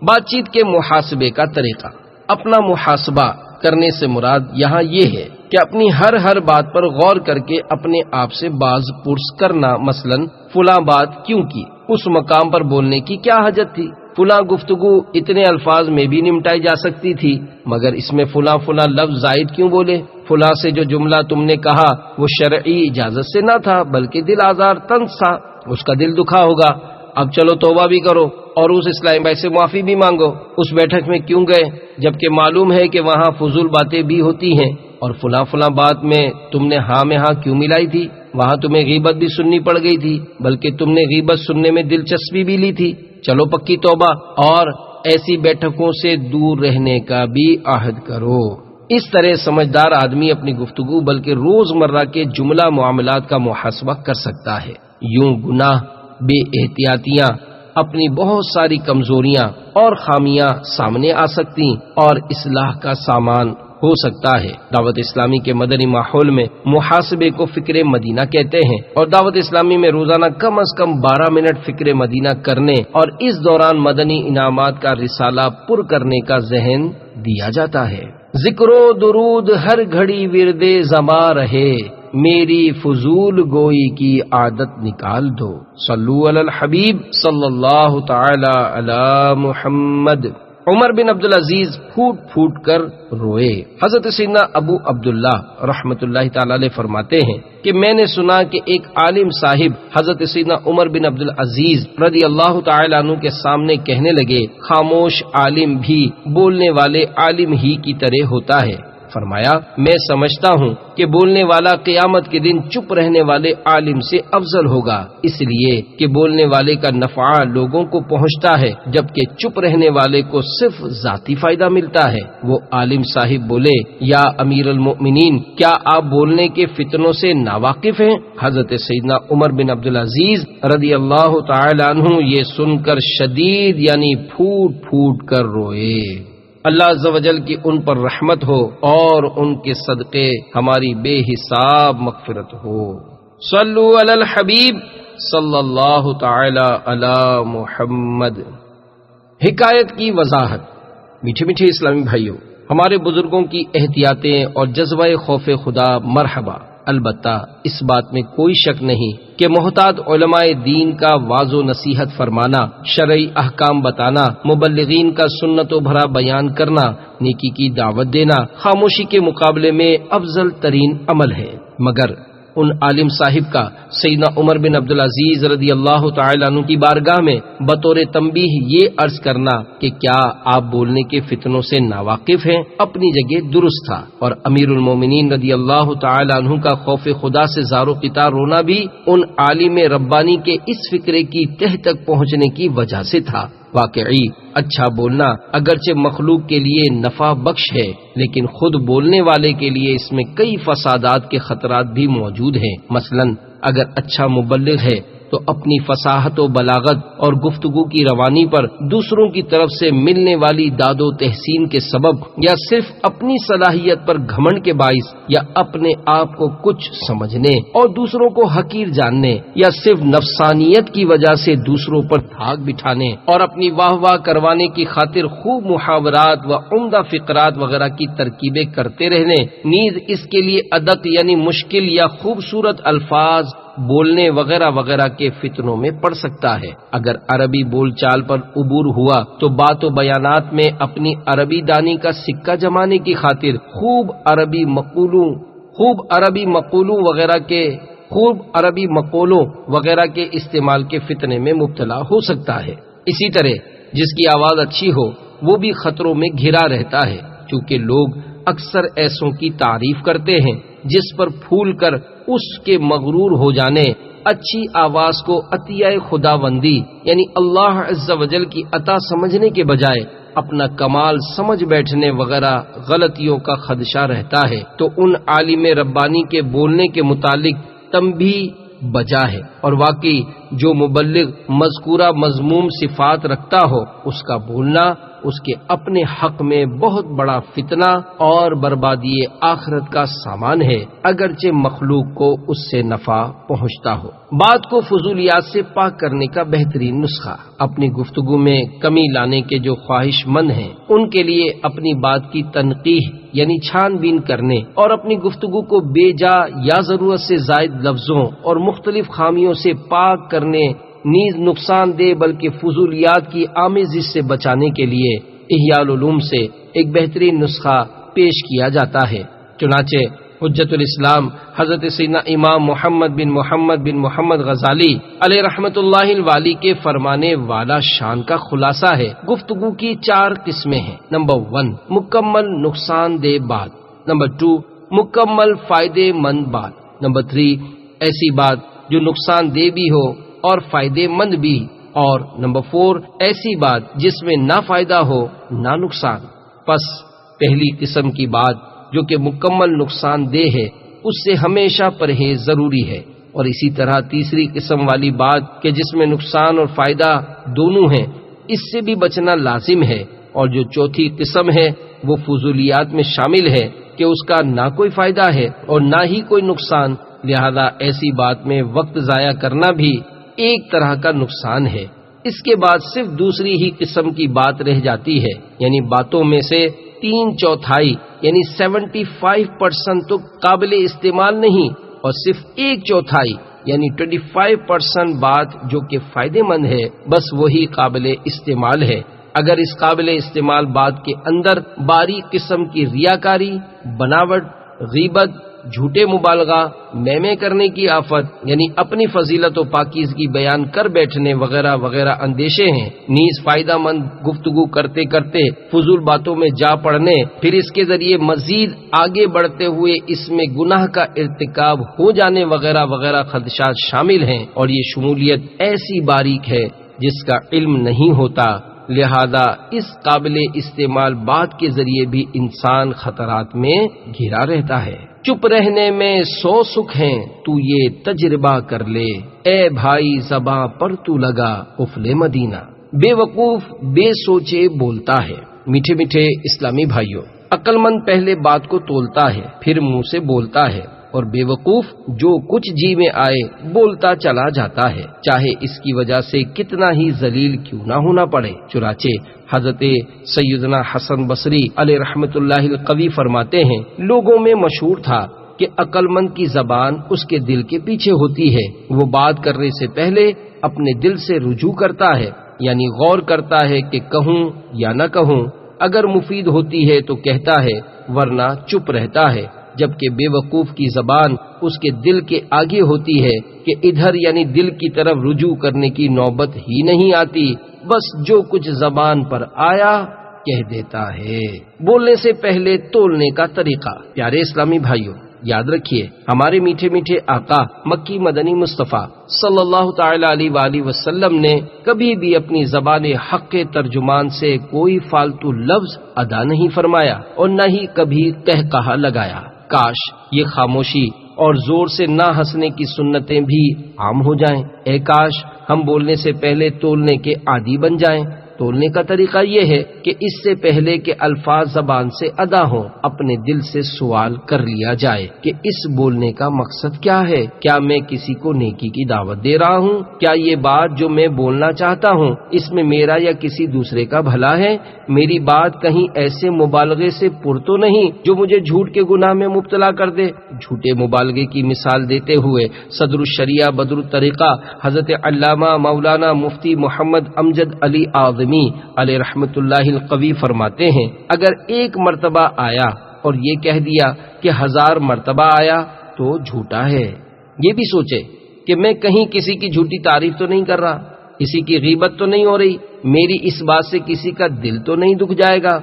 بات چیت کے محاسبے کا طریقہ۔ اپنا محاسبہ کرنے سے مراد یہاں یہ ہے کہ اپنی ہر بات پر غور کر کے اپنے آپ سے باز پرس کرنا، مثلا فلاں بات کیوں کی، اس مقام پر بولنے کی کیا حاجت تھی، فلاں گفتگو اتنے الفاظ میں بھی نمٹائی جا سکتی تھی مگر اس میں فلاں لفظ زائد کیوں بولے، فلاں سے جو جملہ تم نے کہا وہ شرعی اجازت سے نہ تھا بلکہ دل آزار طنز تھا، اس کا دل دکھا ہوگا، اب چلو توبہ بھی کرو، اور اس اسلامی بھائی سے معافی بھی مانگو۔ اس بیٹھک میں کیوں گئے جبکہ معلوم ہے کہ وہاں فضول باتیں بھی ہوتی ہیں، اور فلاں بات میں تم نے ہاں میں ہاں کیوں ملائی تھی؟ وہاں تمہیں غیبت بھی سننی پڑ گئی تھی، بلکہ تم نے غیبت سننے میں دلچسپی بھی لی تھی۔ چلو پکی توبہ، اور ایسی بیٹھکوں سے دور رہنے کا بھی عہد کرو۔ اس طرح سمجھدار آدمی اپنی گفتگو بلکہ روزمرہ کے جملہ معاملات کا محاسبہ کر سکتا ہے۔ یوں گناہ، بے احتیاطیاں، اپنی بہت ساری کمزوریاں اور خامیاں سامنے آ سکتی اور اصلاح کا سامان ہو سکتا ہے۔ دعوت اسلامی کے مدنی ماحول میں محاسبے کو فکر مدینہ کہتے ہیں، اور دعوت اسلامی میں روزانہ کم از کم 12 منٹ فکر مدینہ کرنے اور اس دوران مدنی انعامات کا رسالہ پر کرنے کا ذہن دیا جاتا ہے۔ ذکر و درود ہر گھڑی ورد زباں رہے، میری فضول گوئی کی عادت نکال دو۔ صلو علی الحبیب صلی اللہ تعالی علی محمد۔ عمر بن عبدالعزیز پھوٹ پھوٹ کر روئے۔ حضرت سیدنا ابو عبداللہ رحمت اللہ تعالی علیہ فرماتے ہیں کہ میں نے سنا کہ ایک عالم صاحب حضرت سیدنا عمر بن عبدالعزیز رضی اللہ تعالی عنہ کے سامنے کہنے لگے، خاموش عالم بھی بولنے والے عالم ہی کی طرح ہوتا ہے۔ فرمایا، میں سمجھتا ہوں کہ بولنے والا قیامت کے دن چپ رہنے والے عالم سے افضل ہوگا، اس لیے کہ بولنے والے کا نفع لوگوں کو پہنچتا ہے جبکہ چپ رہنے والے کو صرف ذاتی فائدہ ملتا ہے۔ وہ عالم صاحب بولے، یا امیر المؤمنین، کیا آپ بولنے کے فتنوں سے ناواقف ہیں؟ حضرت سیدنا عمر بن عبدالعزیز رضی اللہ تعالی عنہ یہ سن کر شدید یعنی پھوٹ پھوٹ کر روئے۔ اللہ عز و جل کی ان پر رحمت ہو اور ان کے صدقے ہماری بے حساب مغفرت ہو۔ صلو علی الحبیب صلی اللہ تعالی علی محمد۔ حکایت کی وضاحت۔ میٹھے میٹھے اسلامی بھائیوں، ہمارے بزرگوں کی احتیاطیں اور جذبہ خوف خدا مرحبا، البتہ اس بات میں کوئی شک نہیں کہ محتاط علماء دین کا واعظ و نصیحت فرمانا، شرعی احکام بتانا، مبلغین کا سنتوں بھرا بیان کرنا، نیکی کی دعوت دینا خاموشی کے مقابلے میں افضل ترین عمل ہے۔ مگر ان عالم صاحب کا سیدنا عمر بن عبدالعزیز رضی اللہ تعالی عنہ کی بارگاہ میں بطور تنبیہ یہ عرض کرنا کہ کیا آپ بولنے کے فتنوں سے ناواقف ہیں، اپنی جگہ درست تھا، اور امیر المومنین رضی اللہ تعالی عنہ کا خوف خدا سے زار و قطار رونا بھی ان عالم ربانی کے اس فکرے کی تہ تک پہنچنے کی وجہ سے تھا۔ واقعی اچھا بولنا اگرچہ مخلوق کے لیے نفع بخش ہے، لیکن خود بولنے والے کے لیے اس میں کئی فسادات کے خطرات بھی موجود ہیں۔ مثلا اگر اچھا مبلغ ہے تو اپنی فصاحت و بلاغت اور گفتگو کی روانی پر دوسروں کی طرف سے ملنے والی داد و تحسین کے سبب، یا صرف اپنی صلاحیت پر گھمنڈ کے باعث، یا اپنے آپ کو کچھ سمجھنے اور دوسروں کو حقیر جاننے، یا صرف نفسانیت کی وجہ سے دوسروں پر دھاگ بٹھانے اور اپنی واہ واہ کروانے کی خاطر خوب محاورات و عمدہ فقرات وغیرہ کی ترکیبیں کرتے رہنے، نیز اس کے لیے ادق یعنی مشکل یا خوبصورت الفاظ بولنے وغیرہ وغیرہ کے فتنوں میں پڑ سکتا ہے۔ اگر عربی بول چال پر عبور ہوا تو بات و بیانات میں اپنی عربی دانی کا سکہ جمانے کی خاطر خوب عربی مقولوں وغیرہ کے استعمال کے فتنے میں مبتلا ہو سکتا ہے۔ اسی طرح جس کی آواز اچھی ہو وہ بھی خطروں میں گھرا رہتا ہے، کیونکہ لوگ اکثر ایسوں کی تعریف کرتے ہیں جس پر پھول کر اس کے مغرور ہو جانے، اچھی آواز کو عطیہ خداوندی یعنی اللہ عز و جل کی عطا سمجھنے کے بجائے اپنا کمال سمجھ بیٹھنے وغیرہ غلطیوں کا خدشہ رہتا ہے، تو ان عالم ربانی کے بولنے کے متعلق تنبیہ بجا ہے، اور واقعی جو مبلغ مذکورہ مذموم صفات رکھتا ہو اس کا بولنا اس کے اپنے حق میں بہت بڑا فتنہ اور بربادی آخرت کا سامان ہے، اگرچہ مخلوق کو اس سے نفع پہنچتا ہو۔ بات کو فضولیات سے پاک کرنے کا بہترین نسخہ، اپنی گفتگو میں کمی لانے کے جو خواہش مند ہیں ان کے لیے اپنی بات کی تنقیح یعنی چھان بین کرنے اور اپنی گفتگو کو بے جا یا ضرورت سے زائد لفظوں اور مختلف خامیوں سے پاک کرنے، نیز نقصان دہ بلکہ فضولیات کی آمیزش سے بچانے کے لیے احیاء العلوم سے ایک بہترین نسخہ پیش کیا جاتا ہے۔ چنانچہ حجت الاسلام حضرت سیدنا امام محمد بن محمد غزالی علیہ رحمت اللہ الوالی کے فرمانے والا شان کا خلاصہ ہے۔ گفتگو کی 4 قسمیں ہیں۔ نمبر 1 مکمل نقصان دہ بات، نمبر 2 مکمل فائدے مند بات، نمبر 3 ایسی بات جو نقصان دہ بھی ہو اور فائدے مند بھی، اور نمبر 4 ایسی بات جس میں نہ فائدہ ہو نہ نقصان۔ پس پہلی قسم کی بات جو کہ مکمل نقصان دہ ہے اس سے ہمیشہ پرہیز ضروری ہے، اور اسی طرح تیسری قسم والی بات کہ جس میں نقصان اور فائدہ دونوں ہیں اس سے بھی بچنا لازم ہے، اور جو چوتھی قسم ہے وہ فضولیات میں شامل ہے کہ اس کا نہ کوئی فائدہ ہے اور نہ ہی کوئی نقصان، لہذا ایسی بات میں وقت ضائع کرنا بھی ایک طرح کا نقصان ہے۔ اس کے بعد صرف دوسری ہی قسم کی بات رہ جاتی ہے، یعنی باتوں میں سے 3/4 یعنی 75% تو قابل استعمال نہیں، اور صرف 1/4 یعنی 25% بات جو کہ فائدے مند ہے، بس وہی قابل استعمال ہے۔ اگر اس قابل استعمال بات کے اندر باریک قسم کی ریاکاری، بناوٹ، غیبت، جھوٹے مبالغہ، میمے کرنے کی آفت یعنی اپنی فضیلت و پاکیزگی بیان کر بیٹھنے وغیرہ وغیرہ اندیشے ہیں، نیز فائدہ مند گفتگو کرتے کرتے فضول باتوں میں جا پڑنے، پھر اس کے ذریعے مزید آگے بڑھتے ہوئے اس میں گناہ کا ارتکاب ہو جانے وغیرہ وغیرہ خدشات شامل ہیں، اور یہ شمولیت ایسی باریک ہے جس کا علم نہیں ہوتا، لہذا اس قابل استعمال بات کے ذریعے بھی انسان خطرات میں گھرا رہتا ہے۔ چپ رہنے میں 100 سکھ ہیں، تو یہ تجربہ کر لے، اے بھائی زباں پر تو لگا قفل مدینہ۔ بے وقوف بے سوچے بولتا ہے۔ میٹھے میٹھے اسلامی بھائیوں، عقل مند پہلے بات کو تولتا ہے پھر منہ سے بولتا ہے، اور بے وقوف جو کچھ جی میں آئے بولتا چلا جاتا ہے، چاہے اس کی وجہ سے کتنا ہی ذلیل کیوں نہ ہونا پڑے۔ چنانچہ حضرت سیدنا حسن بصری علیہ رحمت اللہ القوی فرماتے ہیں، لوگوں میں مشہور تھا کہ عقل مند کی زبان اس کے دل کے پیچھے ہوتی ہے، وہ بات کرنے سے پہلے اپنے دل سے رجوع کرتا ہے، یعنی غور کرتا ہے کہ کہوں یا نہ کہوں، اگر مفید ہوتی ہے تو کہتا ہے ورنہ چپ رہتا ہے، جبکہ بے وقوف کی زبان اس کے دل کے آگے ہوتی ہے کہ ادھر یعنی دل کی طرف رجوع کرنے کی نوبت ہی نہیں آتی، بس جو کچھ زبان پر آیا کہہ دیتا ہے۔ بولنے سے پہلے تولنے کا طریقہ۔ پیارے اسلامی بھائیوں، یاد رکھیے ہمارے میٹھے میٹھے آقا مکی مدنی مصطفیٰ صلی اللہ تعالی علیہ وآلہ وسلم نے کبھی بھی اپنی زبان حق کے ترجمان سے کوئی فالتو لفظ ادا نہیں فرمایا اور نہ ہی کبھی قہقہا لگایا۔ کاش یہ خاموشی اور زور سے نہ ہنسنے کی سنتیں بھی عام ہو جائیں۔ اے کاش ہم بولنے سے پہلے تولنے کے عادی بن جائیں۔ تولنے کا طریقہ یہ ہے کہ اس سے پہلے کہ الفاظ زبان سے ادا ہوں اپنے دل سے سوال کر لیا جائے کہ اس بولنے کا مقصد کیا ہے؟ کیا میں کسی کو نیکی کی دعوت دے رہا ہوں؟ کیا یہ بات جو میں بولنا چاہتا ہوں اس میں میرا یا کسی دوسرے کا بھلا ہے؟ میری بات کہیں ایسے مبالغے سے پر تو نہیں جو مجھے جھوٹ کے گناہ میں مبتلا کر دے؟ جھوٹے مبالغے کی مثال دیتے ہوئے صدر الشریعہ بدر الطریقہ حضرت علامہ مولانا مفتی محمد امجد علی اعظمی علیہ رحمت اللہ القوی فرماتے ہیں، اگر ایک مرتبہ آیا اور یہ کہہ دیا کہ 1000 مرتبہ آیا تو جھوٹا ہے۔ یہ بھی سوچے کہ میں کہیں کسی کی جھوٹی تعریف تو نہیں کر رہا، کسی کی غیبت تو نہیں ہو رہی، میری اس بات سے کسی کا دل تو نہیں دکھ جائے گا،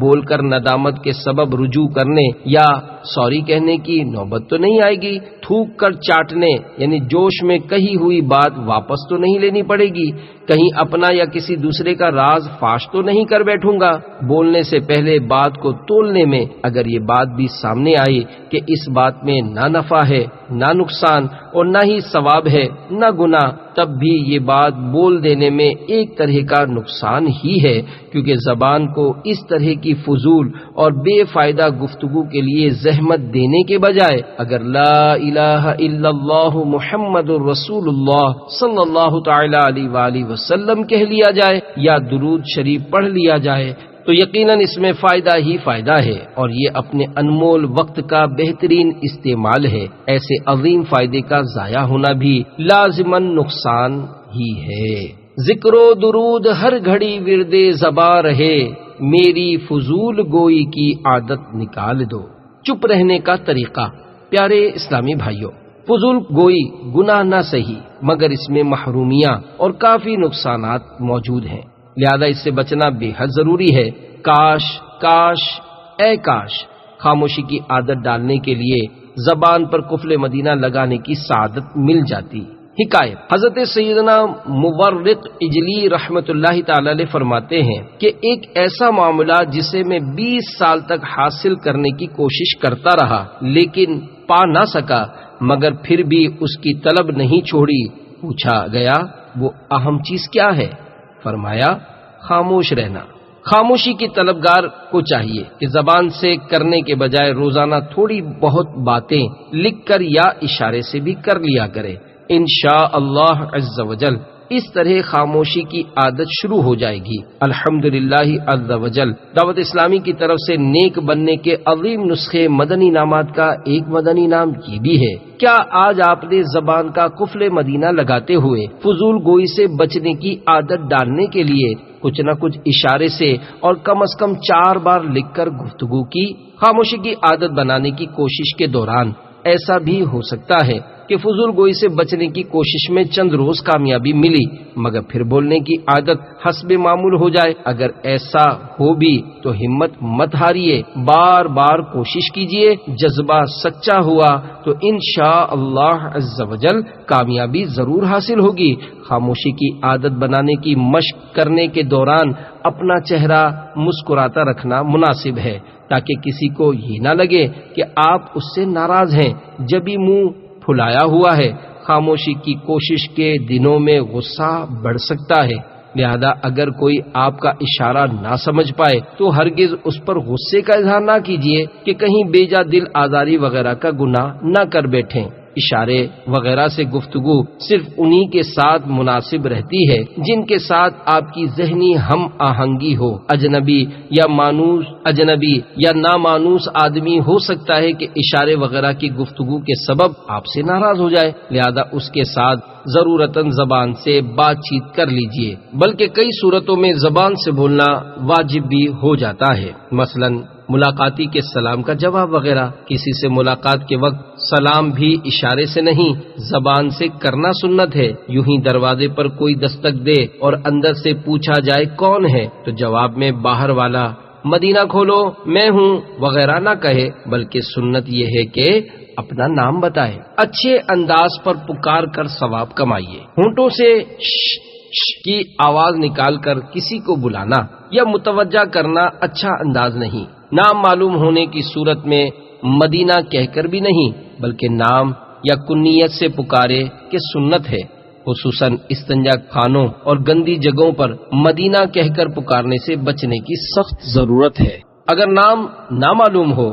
بول کر ندامت کے سبب رجوع کرنے یا سوری کہنے کی نوبت تو نہیں آئے گی، تھوک کر چاٹنے یعنی جوش میں کہی ہوئی بات واپس تو نہیں لینی پڑے گی، کہیں اپنا یا کسی دوسرے کا راز فاش تو نہیں کر بیٹھوں گا۔ بولنے سے پہلے بات کو تولنے میں اگر یہ بات بھی سامنے آئی کہ اس بات میں نہ نفع ہے نہ نقصان اور نہ ہی ثواب ہے نہ گناہ، تب بھی یہ بات بول دینے میں ایک طرح کا نقصان ہی ہے، کیونکہ زبان کو اس طرح کی فضول اور بے فائدہ گفتگو کے لیے زحمت دینے کے بجائے اگر لا الہ الا اللہ محمد الرسول اللہ صلی اللہ تعالی علیہ وآلہ وسلم کہہ لیا جائے یا درود شریف پڑھ لیا جائے تو یقیناً اس میں فائدہ ہی فائدہ ہے، اور یہ اپنے انمول وقت کا بہترین استعمال ہے۔ ایسے عظیم فائدے کا ضائع ہونا بھی لازماً نقصان ہی ہے۔ ذکر و درود ہر گھڑی ورد زباں رہے، میری فضول گوئی کی عادت نکال دو۔ چپ رہنے کا طریقہ۔ پیارے اسلامی بھائیوں، فضول گوئی گناہ نہ سہی مگر اس میں محرومیاں اور کافی نقصانات موجود ہیں، لہذا اس سے بچنا بے حد ضروری ہے۔ کاش کاش اے کاش خاموشی کی عادت ڈالنے کے لیے زبان پر قفل مدینہ لگانے کی سعادت مل جاتی۔ حکایت: حضرت سیدنا مورق اجلی رحمت اللہ تعالی علیہ فرماتے ہیں کہ ایک ایسا معاملہ جسے میں 20 سال تک حاصل کرنے کی کوشش کرتا رہا لیکن پا نہ سکا، مگر پھر بھی اس کی طلب نہیں چھوڑی۔ پوچھا گیا وہ اہم چیز کیا ہے؟ فرمایا خاموش رہنا۔ خاموشی کی طلبگار کو چاہیے کہ زبان سے کرنے کے بجائے روزانہ تھوڑی بہت باتیں لکھ کر یا اشارے سے بھی کر لیا کرے۔ انشاءاللہ عز وجل اس طرح خاموشی کی عادت شروع ہو جائے گی۔ الحمدللہ عز وجل دعوت اسلامی کی طرف سے نیک بننے کے عظیم نسخے مدنی انعامات کا ایک مدنی انعام یہ بھی ہے۔ کیا آج آپ نے زبان کا قفل مدینہ لگاتے ہوئے فضول گوئی سے بچنے کی عادت ڈالنے کے لیے کچھ نہ کچھ اشارے سے اور کم از کم 4 بار لکھ کر گفتگو کی؟ خاموشی کی عادت بنانے کی کوشش کے دوران ایسا بھی ہو سکتا ہے کہ فضول گوئی سے بچنے کی کوشش میں چند روز کامیابی ملی مگر پھر بولنے کی عادت حسب معمول ہو جائے۔ اگر ایسا ہو بھی تو ہمت مت ہاریے، بار بار کوشش کیجیے، جذبہ سچا ہوا تو انشاءاللہ عز وجل کامیابی ضرور حاصل ہوگی۔ خاموشی کی عادت بنانے کی مشق کرنے کے دوران اپنا چہرہ مسکراتا رکھنا مناسب ہے تاکہ کسی کو یہ نہ لگے کہ آپ اس سے ناراض ہیں، جبھی منہ پھلایا ہوا ہے۔ خاموشی کی کوشش کے دنوں میں غصہ بڑھ سکتا ہے، لہذا اگر کوئی آپ کا اشارہ نہ سمجھ پائے تو ہرگز اس پر غصے کا اظہار نہ کیجیے کہ کہیں بے جا دل آزاری وغیرہ کا گناہ نہ کر بیٹھیں۔ اشارے وغیرہ سے گفتگو صرف انہی کے ساتھ مناسب رہتی ہے جن کے ساتھ آپ کی ذہنی ہم آہنگی ہو۔ اجنبی یا نامانوس آدمی ہو سکتا ہے کہ اشارے وغیرہ کی گفتگو کے سبب آپ سے ناراض ہو جائے، لہذا اس کے ساتھ ضرورتاً زبان سے بات چیت کر لیجئے، بلکہ کئی صورتوں میں زبان سے بولنا واجب بھی ہو جاتا ہے، مثلاً ملاقاتی کے سلام کا جواب وغیرہ۔ کسی سے ملاقات کے وقت سلام بھی اشارے سے نہیں زبان سے کرنا سنت ہے۔ یوں ہی دروازے پر کوئی دستک دے اور اندر سے پوچھا جائے کون ہے تو جواب میں باہر والا مدینہ کھولو میں ہوں وغیرہ نہ کہے، بلکہ سنت یہ ہے کہ اپنا نام بتائے۔ اچھے انداز پر پکار کر ثواب کمائیے۔ ہونٹوں سے کی آواز نکال کر کسی کو بلانا یا متوجہ کرنا اچھا انداز نہیں۔ نام معلوم ہونے کی صورت میں مدینہ کہہ کر بھی نہیں بلکہ نام یا کنیت سے پکارے کہ سنت ہے، خصوصاً استنجا خانوں اور گندی جگہوں پر مدینہ کہہ کر پکارنے سے بچنے کی سخت ضرورت ہے۔ اگر نام نامعلوم ہو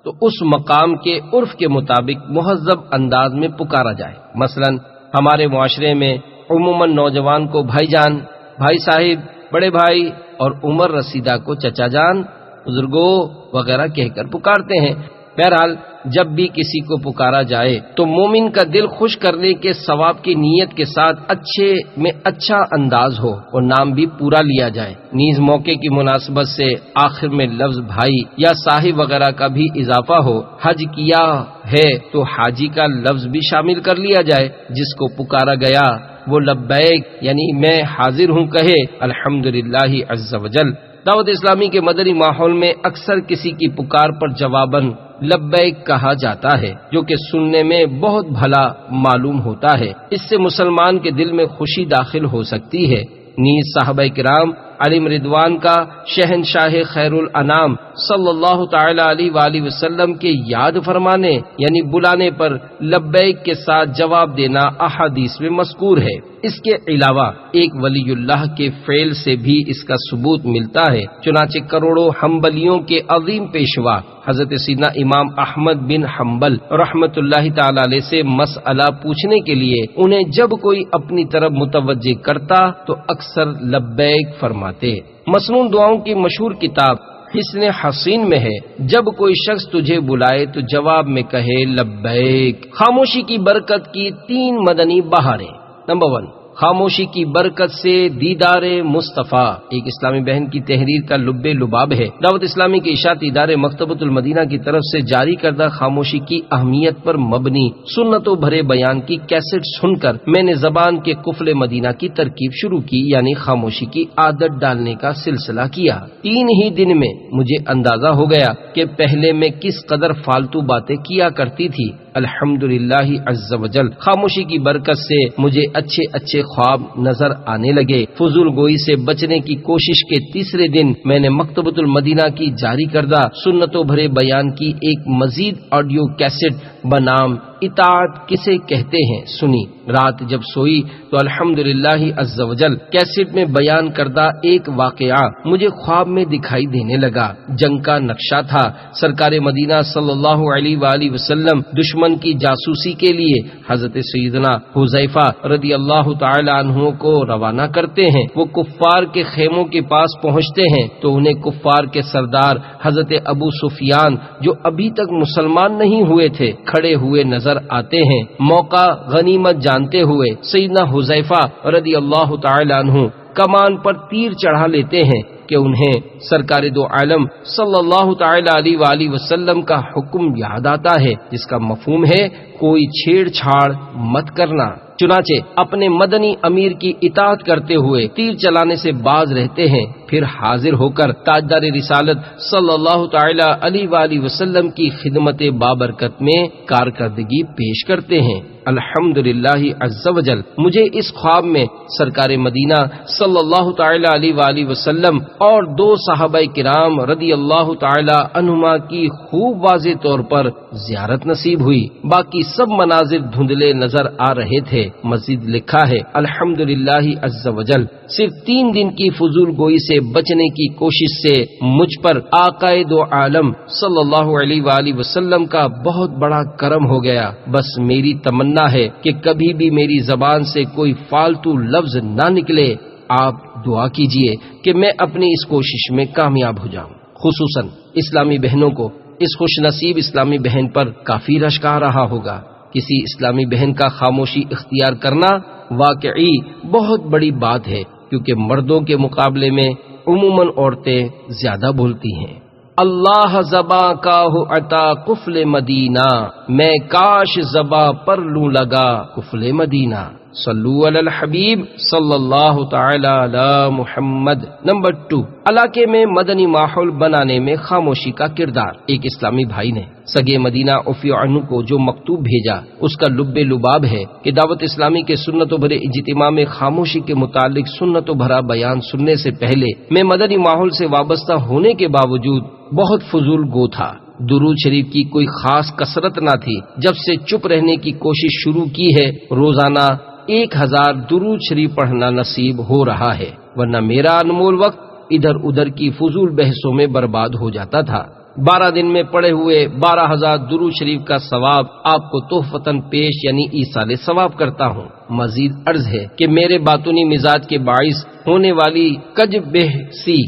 تو اس مقام کے عرف کے مطابق مہذب انداز میں پکارا جائے۔ مثلاً ہمارے معاشرے میں عموماً نوجوان کو بھائی جان، بھائی صاحب، بڑے بھائی اور عمر رسیدہ کو چچا جان، بزرگوں وغیرہ کہہ کر پکارتے ہیں۔ بہرحال جب بھی کسی کو پکارا جائے تو مومن کا دل خوش کرنے کے ثواب کی نیت کے ساتھ اچھا انداز ہو اور نام بھی پورا لیا جائے۔ نیز موقع کی مناسبت سے آخر میں لفظ بھائی یا صاحب وغیرہ کا بھی اضافہ ہو۔ حج کیا ہے تو حاجی کا لفظ بھی شامل کر لیا جائے۔ جس کو پکارا گیا وہ لبیک یعنی میں حاضر ہوں کہے۔ الحمدللہ عز وجل دعوت اسلامی کے مدنی ماحول میں اکثر کسی کی پکار پر جواباً لبیک کہا جاتا ہے، جو کہ سننے میں بہت بھلا معلوم ہوتا ہے۔ اس سے مسلمان کے دل میں خوشی داخل ہو سکتی ہے۔ نیز صحابہ کرام علیہم رضوان کا شہنشاہ خیر الانام صلی اللہ تعالی علیہ وآلہ وسلم کے یاد فرمانے یعنی بلانے پر لبیک کے ساتھ جواب دینا احادیث میں مذکور ہے۔ اس کے علاوہ ایک ولی اللہ کے فعل سے بھی اس کا ثبوت ملتا ہے، چنانچہ کروڑوں حنبلیوں کے عظیم پیشوا حضرت سیدنا امام احمد بن حنبل رحمت اللہ تعالی علیہ سے مسئلہ پوچھنے کے لیے انہیں جب کوئی اپنی طرف متوجہ کرتا تو اکثر لبیک فرماتے۔ مسنون دعاؤں کی مشہور کتاب حسن حسین میں ہے، جب کوئی شخص تجھے بلائے تو جواب میں کہے لبیک۔ خاموشی کی برکت کی 3 مدنی بہاریں۔ نمبر 1، خاموشی کی برکت سے دیدار مصطفیٰ ایک اسلامی بہن کی تحریر کا لب لباب ہے۔ دعوت اسلامی کے اشاعتی ادارے مکتبۃ المدینہ کی طرف سے جاری کردہ خاموشی کی اہمیت پر مبنی سنتوں بھرے بیان کی کیسٹ سن کر میں نے زبان کے قفل مدینہ کی ترکیب شروع کی، یعنی خاموشی کی عادت ڈالنے کا سلسلہ کیا۔ 3 ہی دن میں مجھے اندازہ ہو گیا کہ پہلے میں کس قدر فالتو باتیں کیا کرتی تھی۔ الحمدللہ عز وجل خاموشی کی برکت سے مجھے اچھے اچھے خواب نظر آنے لگے۔ فضول گوئی سے بچنے کی کوشش کے تیسرے دن میں نے مکتبۃ المدینہ کی جاری کردہ سنتوں بھرے بیان کی ایک مزید آڈیو کیسٹ بنام اطاعت کسے کہتے ہیں سنی۔ رات جب سوئی تو الحمدللہ عز وجل کیسٹ میں بیان کردہ ایک واقعہ مجھے خواب میں دکھائی دینے لگا۔ جنگ کا نقشہ تھا۔ سرکار مدینہ صلی اللہ علیہ وآلہ وسلم دشمن کی جاسوسی کے لیے حضرت سیدنا حذیفہ رضی اللہ تعالی عنہ کو روانہ کرتے ہیں۔ وہ کفار کے خیموں کے پاس پہنچتے ہیں تو انہیں کفار کے سردار حضرت ابو سفیان جو ابھی تک مسلمان نہیں ہوئے تھے کھڑے ہوئے نظر آتے ہیں۔ موقع غنیمت جانتے ہوئے سیدنا حذیفہ رضی اللہ تعالی عنہ کمان پر تیر چڑھا لیتے ہیں کہ انہیں سرکار دو عالم صلی اللہ تعالی علیہ وآلہ وسلم کا حکم یاد آتا ہے، جس کا مفہوم ہے کوئی چھیڑ چھاڑ مت کرنا۔ چنانچہ اپنے مدنی امیر کی اطاعت کرتے ہوئے تیر چلانے سے باز رہتے ہیں، پھر حاضر ہو کر تاجدار رسالت صلی اللہ تعالی علیہ وآلہ وسلم کی خدمت بابرکت میں کارکردگی پیش کرتے ہیں۔ الحمدللہ عز وجل مجھے اس خواب میں سرکار مدینہ صلی اللہ تعالی علیہ وآلہ وسلم اور 2 صحابہ کرام رضی اللہ تعالی عنہما کی خوب واضح طور پر زیارت نصیب ہوئی۔ باقی سب مناظر دھندلے نظر آ رہے تھے۔ مزید لکھا ہے الحمدللہ عز وجل صرف 3 دن کی فضول گوئی سے بچنے کی کوشش سے مجھ پر آقائے دو عالم صلی اللہ علیہ وآلہ وسلم کا بہت بڑا کرم ہو گیا۔ بس میری تمنا ہے کہ کبھی بھی میری زبان سے کوئی فالتو لفظ نہ نکلے۔ آپ دعا کیجئے کہ میں اپنی اس کوشش میں کامیاب ہو جاؤں۔ خصوصاً اسلامی بہنوں کو اس خوش نصیب اسلامی بہن پر کافی رشک آ رہا ہوگا۔ کسی اسلامی بہن کا خاموشی اختیار کرنا واقعی بہت بڑی بات ہے، کیونکہ مردوں کے مقابلے میں عموماً عورتیں زیادہ بولتی ہیں۔ اللہ زباں کا ہو عطا قفل مدینہ، میں کاش زباں پر لوں لگا قفل مدینہ۔ صلو علی الحبیب صلی اللہ تعالی علی محمد۔ نمبر 2، علاقے میں مدنی ماحول بنانے میں خاموشی کا کردار۔ ایک اسلامی بھائی نے سگے مدینہ عفی عنہ کو جو مکتوب بھیجا اس کا لب لباب ہے کہ دعوت اسلامی کے سنتوں بھرے اجتماع میں خاموشی کے متعلق سنتوں بھرا بیان سننے سے پہلے میں مدنی ماحول سے وابستہ ہونے کے باوجود بہت فضول گو تھا۔ درود شریف کی کوئی خاص کثرت نہ تھی۔ جب سے چپ رہنے کی کوشش شروع کی ہے روزانہ 1000 درود شریف پڑھنا نصیب ہو رہا ہے، ورنہ میرا انمول وقت ادھر ادھر کی فضول بحثوں میں برباد ہو جاتا تھا۔ 12 دن میں پڑھے ہوئے 12000 درود شریف کا ثواب آپ کو تحفتاً پیش یعنی ایصال ثواب کرتا ہوں۔ مزید عرض ہے کہ میرے باطنی مزاج کے باعث ہونے والی کج بحثی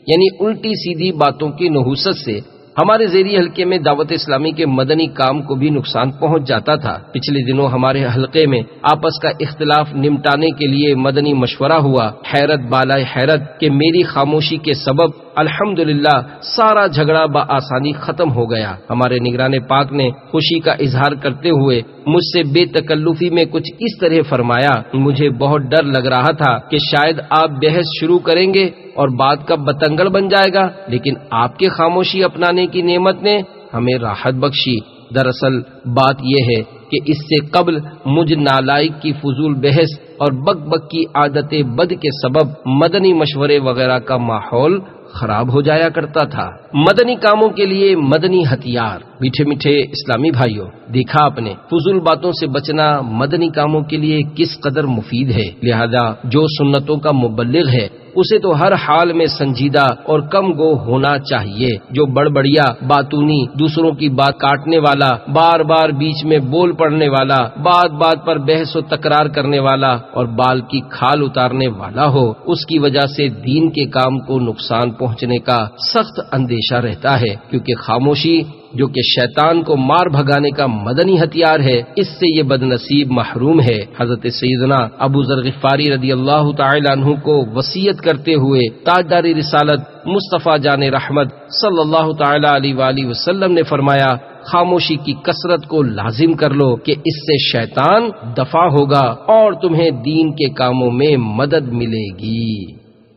یعنی الٹی سیدھی باتوں کی نحوست سے ہمارے ذیلی حلقے میں دعوت اسلامی کے مدنی کام کو بھی نقصان پہنچ جاتا تھا۔ پچھلے دنوں ہمارے حلقے میں آپس کا اختلاف نمٹانے کے لیے مدنی مشورہ ہوا۔ حیرت بالائے حیرت کہ میری خاموشی کے سبب الحمدللہ سارا جھگڑا بآسانی ختم ہو گیا۔ ہمارے نگران پاک نے خوشی کا اظہار کرتے ہوئے مجھ سے بے تکلفی میں کچھ اس طرح فرمایا، مجھے بہت ڈر لگ رہا تھا کہ شاید آپ بحث شروع کریں گے اور بات کا بتنگڑ بن جائے گا، لیکن آپ کے خاموشی اپنانے کی نعمت نے ہمیں راحت بخشی۔ دراصل بات یہ ہے کہ اس سے قبل مجھ نالائق کی فضول بحث اور بک بک کی عادت بد کے سبب مدنی مشورے وغیرہ کا ماحول خراب ہو جایا کرتا تھا۔ مدنی کاموں کے لیے مدنی ہتھیار۔ میٹھے میٹھے اسلامی بھائیوں، دیکھا آپ نے فضول باتوں سے بچنا مدنی کاموں کے لیے کس قدر مفید ہے۔ لہذا جو سنتوں کا مبلغ ہے اسے تو ہر حال میں سنجیدہ اور کم گو ہونا چاہیے۔ جو بڑبڑیا باتونی، دوسروں کی بات کاٹنے والا، بار بار بیچ میں بول پڑنے والا، بات بات پر بحث و تکرار کرنے والا اور بال کی کھال اتارنے والا ہو، اس کی وجہ سے دین کے کام کو نقصان پہنچنے کا سخت اندیشہ رہتا ہے، کیونکہ خاموشی جو کہ شیطان کو مار بھگانے کا مدنی ہتھیار ہے، اس سے یہ بد نصیب محروم ہے۔ حضرت سیدنا ابو ذر غفاری رضی اللہ تعالی عنہ کو وصیت کرتے ہوئے تاجدار رسالت مصطفیٰ جان رحمت صلی اللہ تعالی علیہ وآلہ وسلم نے فرمایا، خاموشی کی کثرت کو لازم کر لو کہ اس سے شیطان دفع ہوگا اور تمہیں دین کے کاموں میں مدد ملے گی۔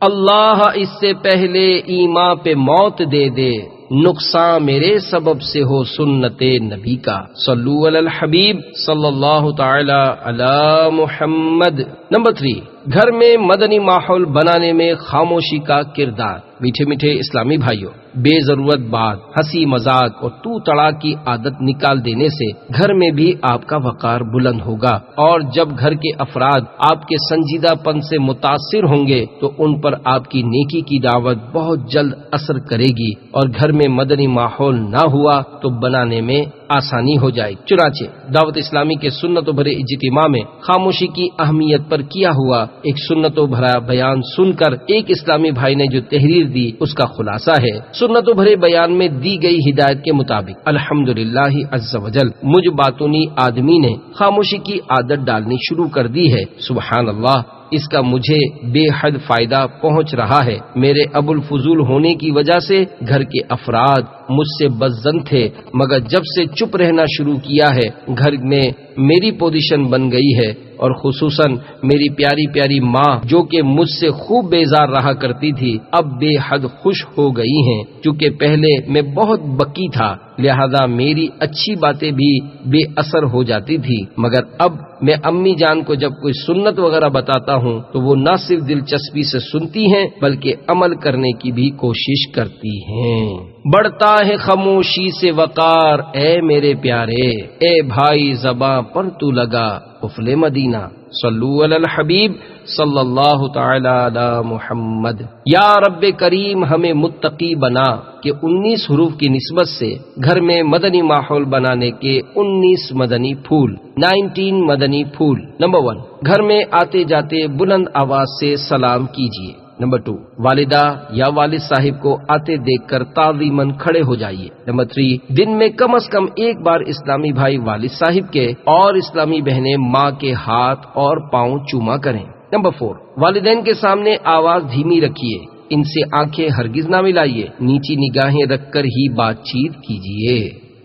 اللہ اس سے پہلے ایمان پہ موت دے دے، نقصان میرے سبب سے ہو سنت نبی کا۔ صلو علی الحبیب صلی اللہ تعالی علی محمد۔ نمبر 3، گھر میں مدنی ماحول بنانے میں خاموشی کا کردار۔ میٹھے میٹھے اسلامی بھائیوں، بے ضرورت بات، ہنسی مذاق اور تو تڑاک کی عادت نکال دینے سے گھر میں بھی آپ کا وقار بلند ہوگا، اور جب گھر کے افراد آپ کے سنجیدہ پن سے متاثر ہوں گے تو ان پر آپ کی نیکی کی دعوت بہت جلد اثر کرے گی، اور گھر میں مدنی ماحول نہ ہوا تو بنانے میں آسانی ہو جائے۔ چنانچہ دعوت اسلامی کے سنتوں بھرے اجتماع میں خاموشی کی اہمیت پر کیا ہوا ایک سنتوں بھرا بیان سن کر ایک اسلامی بھائی نے جو تحریر دی اس کا خلاصہ ہے۔ سنتوں بھرے بیان میں دی گئی ہدایت کے مطابق الحمدللہ عز وجل مجھ باطنی آدمی نے خاموشی کی عادت ڈالنی شروع کر دی ہے۔ سبحان اللہ، اس کا مجھے بے حد فائدہ پہنچ رہا ہے۔ میرے ابو الفضول ہونے کی وجہ سے گھر کے افراد مجھ سے بدظن تھے، مگر جب سے چپ رہنا شروع کیا ہے گھر میں میری پوزیشن بن گئی ہے، اور خصوصاً میری پیاری پیاری ماں جو کہ مجھ سے خوب بیزار رہا کرتی تھی اب بے حد خوش ہو گئی ہیں۔ چونکہ پہلے میں بہت بکی تھا لہذا میری اچھی باتیں بھی بے اثر ہو جاتی تھی، مگر اب میں امی جان کو جب کوئی سنت وغیرہ بتاتا ہوں تو وہ نہ صرف دلچسپی سے سنتی ہیں بلکہ عمل کرنے کی بھی کوشش کرتی ہیں۔ بڑھتا ہے خاموشی سے وقار اے میرے پیارے، اے بھائی زباں پر تو لگا قفل مدینہ۔ صلو علی الحبیب صلی اللہ تعالی علی محمد۔ یا رب کریم ہمیں متقی بنا کہ 19 حروف کی نسبت سے گھر میں مدنی ماحول بنانے کے 19 مدنی پھول، 19 مدنی پھول۔ نمبر 1، گھر میں آتے جاتے بلند آواز سے سلام کیجیے۔ نمبر 2، والدہ یا والد صاحب کو آتے دیکھ کر تعظیماً کھڑے ہو جائیے۔ نمبر 3، دن میں کم از کم ایک بار اسلامی بھائی والد صاحب کے اور اسلامی بہنیں ماں کے ہاتھ اور پاؤں چوما کریں۔ نمبر 4، والدین کے سامنے آواز دھیمی رکھیے، ان سے آنکھیں ہرگز نہ ملائیے، نیچی نگاہیں رکھ کر ہی بات چیت کیجیے۔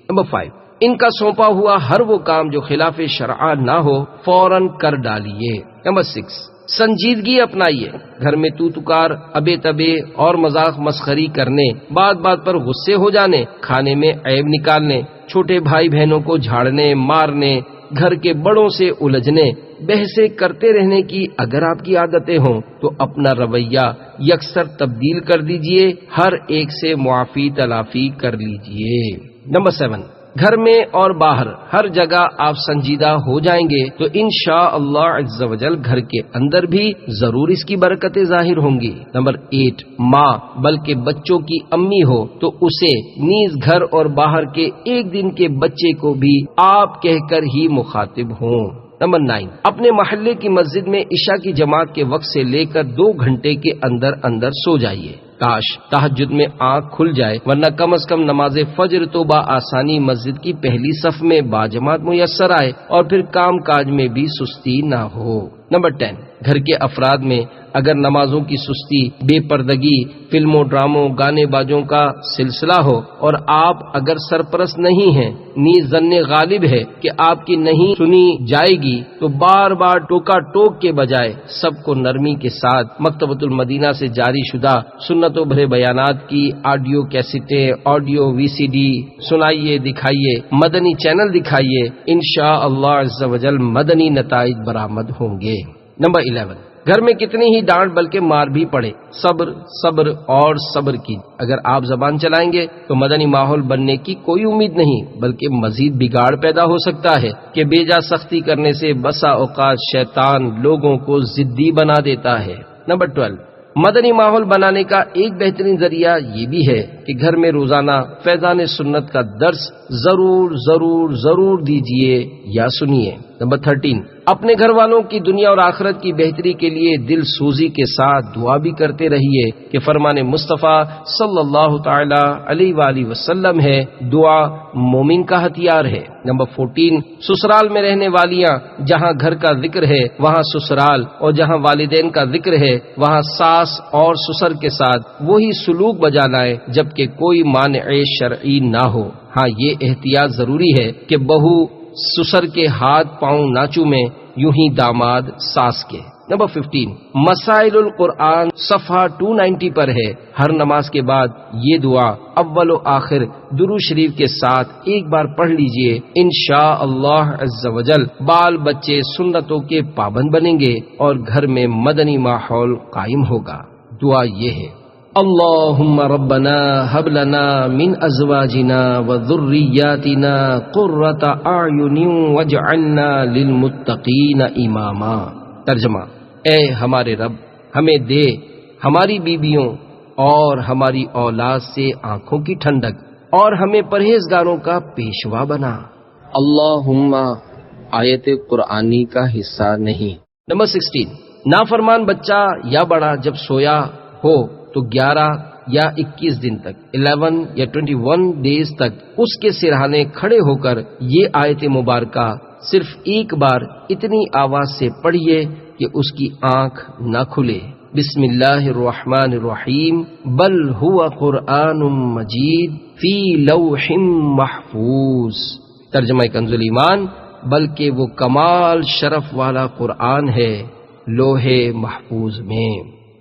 نمبر 5، ان کا سونپا ہوا ہر وہ کام جو خلاف شرع نہ ہو فوراً کر ڈالیے۔ نمبر 6، سنجیدگی اپنائیے، گھر میں تو تکار، ابے تبے اور مذاق مسخری کرنے، بات بات پر غصے ہو جانے، کھانے میں عیب نکالنے، چھوٹے بھائی بہنوں کو جھاڑنے مارنے، گھر کے بڑوں سے الجھنے، بحثیں کرتے رہنے کی اگر آپ کی عادتیں ہوں تو اپنا رویہ یکسر تبدیل کر دیجئے، ہر ایک سے معافی تلافی کر لیجئے۔ نمبر 7، گھر میں اور باہر ہر جگہ آپ سنجیدہ ہو جائیں گے تو انشاءاللہ عز و جل گھر کے اندر بھی ضرور اس کی برکتیں ظاہر ہوں گی۔ نمبر 8، ماں بلکہ بچوں کی امی ہو تو اسے نیز گھر اور باہر کے ایک دن کے بچے کو بھی آپ کہہ کر ہی مخاطب ہوں۔ نمبر 9، اپنے محلے کی مسجد میں عشاء کی جماعت کے وقت سے لے کر 2 گھنٹے کے اندر اندر سو جائیے۔ کاش تہجد میں آنکھ کھل جائے، ورنہ کم از کم نماز فجر تو بآسانی مسجد کی پہلی صف میں باجماعت میسر آئے اور پھر کام کاج میں بھی سستی نہ ہو۔ نمبر 10، گھر کے افراد میں اگر نمازوں کی سستی، بے پردگی، فلموں ڈراموں گانے باجوں کا سلسلہ ہو اور آپ اگر سرپرست نہیں ہیں، نیز ظن غالب ہے کہ آپ کی نہیں سنی جائے گی تو بار بار ٹوکا ٹوک کے بجائے سب کو نرمی کے ساتھ مکتبۃ المدینہ سے جاری شدہ سنتوں بھرے بیانات کی آڈیو کیسٹیں، آڈیو VCD سنائیے، دکھائیے، مدنی چینل دکھائیے، انشاءاللہ عز و جل مدنی نتائج برآمد ہوں گے۔ نمبر 11، گھر میں کتنی ہی ڈانٹ بلکہ مار بھی پڑے، صبر صبر اور صبر کی۔ اگر آپ زبان چلائیں گے تو مدنی ماحول بننے کی کوئی امید نہیں بلکہ مزید بگاڑ پیدا ہو سکتا ہے کہ بے جا سختی کرنے سے بسا اوقات شیطان لوگوں کو ضدی بنا دیتا ہے۔ نمبر 12، مدنی ماحول بنانے کا ایک بہترین ذریعہ یہ بھی ہے کہ گھر میں روزانہ فیضان سنت کا درس ضرور ضرور ضرور دیجیے یا سنیے۔ نمبر 13، اپنے گھر والوں کی دنیا اور آخرت کی بہتری کے لیے دل سوزی کے ساتھ دعا بھی کرتے رہیے کہ فرمان مصطفیٰ صلی اللہ تعالی علیہ وآلہ وسلم ہے، دعا مومن کا ہتھیار ہے۔ نمبر 14، سسرال میں رہنے والیاں، جہاں گھر کا ذکر ہے وہاں سسرال، اور جہاں والدین کا ذکر ہے وہاں ساس اور سسر کے ساتھ وہی سلوک بجا لائیں جبکہ کوئی مانع شرعی نہ ہو۔ ہاں، یہ احتیاط ضروری ہے کہ بہو سسر کے ہاتھ پاؤں نہ چومے، یوں ہی داماد ساس کے۔ نمبر 15، مسائل القرآن صفحہ 290 پر ہے، ہر نماز کے بعد یہ دعا اول و آخر درود شریف کے ساتھ ایک بار پڑھ لیجئے، انشاءاللہ عز و جل بال بچے سنتوں کے پابند بنیں گے اور گھر میں مدنی ماحول قائم ہوگا۔ دعا یہ ہے، اللہم ربنا ہب لنا من ازواجنا وذریاتنا قرۃ اعین واجعلنا للمتقین اماما۔ ترجمہ، اے ہمارے رب، ہمیں دے ہماری بیویوں اور ہماری اولاد سے آنکھوں کی ٹھنڈک اور ہمیں پرہیزگاروں کا پیشوا بنا۔ اللہم آیت قرآنی کا حصہ نہیں۔ نمبر 16، نافرمان بچہ یا بڑا جب سویا ہو تو 11 یا 21 دن تک 11 یا 21 ڈیز تک اس کے سرہانے کھڑے ہو کر یہ آیت مبارکہ صرف ایک بار اتنی آواز سے پڑھیے کہ اس کی آنکھ نہ کھلے۔ بسم اللہ الرحمن الرحیم، بل ہوا قرآن مجید فی لوح محفوظ۔ ترجمہ کنز ایمان، بلکہ وہ کمال شرف والا قرآن ہے لوح محفوظ میں۔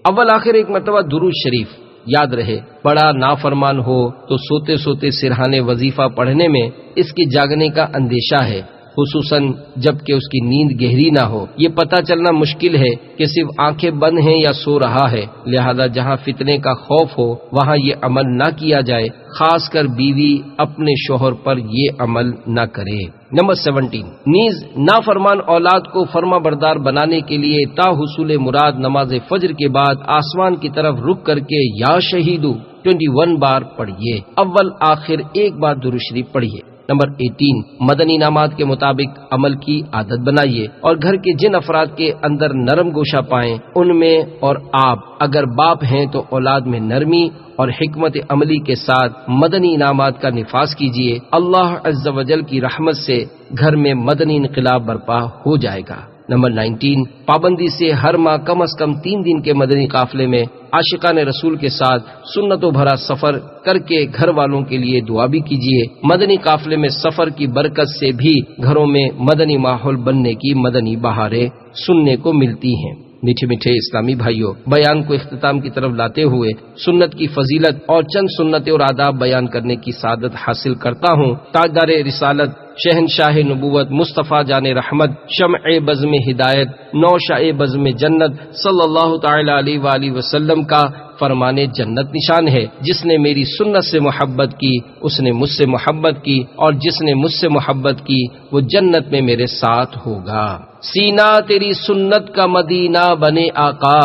اول آخر ایک مرتبہ درود شریف یاد رہے، بڑا نافرمان ہو تو سوتے سوتے سرہانے وظیفہ پڑھنے میں اس کے جاگنے کا اندیشہ ہے، خصوصاً جب کہ اس کی نیند گہری نہ ہو۔ یہ پتہ چلنا مشکل ہے کہ صرف آنکھیں بند ہیں یا سو رہا ہے، لہذا جہاں فتنے کا خوف ہو وہاں یہ عمل نہ کیا جائے، خاص کر بیوی اپنے شوہر پر یہ عمل نہ کرے۔ نمبر 17، نیز نافرمان اولاد کو فرما بردار بنانے کے لیے تا حصول مراد نماز فجر کے بعد آسمان کی طرف رخ کر کے یا شہیدو 21 بار پڑھیے، اول آخر ایک بار درود شریف پڑھیے۔ نمبر 18، مدنی انعامات کے مطابق عمل کی عادت بنائیے اور گھر کے جن افراد کے اندر نرم گوشہ پائیں ان میں، اور آپ اگر باپ ہیں تو اولاد میں نرمی اور حکمت عملی کے ساتھ مدنی انعامات کا نفاذ کیجیے۔ اللہ عز و جل کی رحمت سے گھر میں مدنی انقلاب برپا ہو جائے گا۔ نمبر 19، پابندی سے ہر ماہ کم از کم 3 دن کے مدنی قافلے میں عاشقان رسول کے ساتھ سنتوں بھرا سفر کر کے گھر والوں کے لیے دعا بھی کیجیے۔ مدنی قافلے میں سفر کی برکت سے بھی گھروں میں مدنی ماحول بننے کی مدنی بہاریں سننے کو ملتی ہیں۔ میٹھے میٹھے اسلامی بھائیوں، بیان کو اختتام کی طرف لاتے ہوئے سنت کی فضیلت اور چند سنتیں اور آداب بیان کرنے کی سعادت حاصل کرتا ہوں۔ تاجدار رسالت، شہنشاہ نبوت، مصطفیٰ جان رحمت، شمع بزم ہدایت، نوشہ بزم جنت صلی اللہ تعالی علیہ وآلہ وسلم کا فرمان جنت نشان ہے، جس نے میری سنت سے محبت کی اس نے مجھ سے محبت کی، اور جس نے مجھ سے محبت کی وہ جنت میں میرے ساتھ ہوگا۔ سینہ تیری سنت کا مدینہ بنے آقا،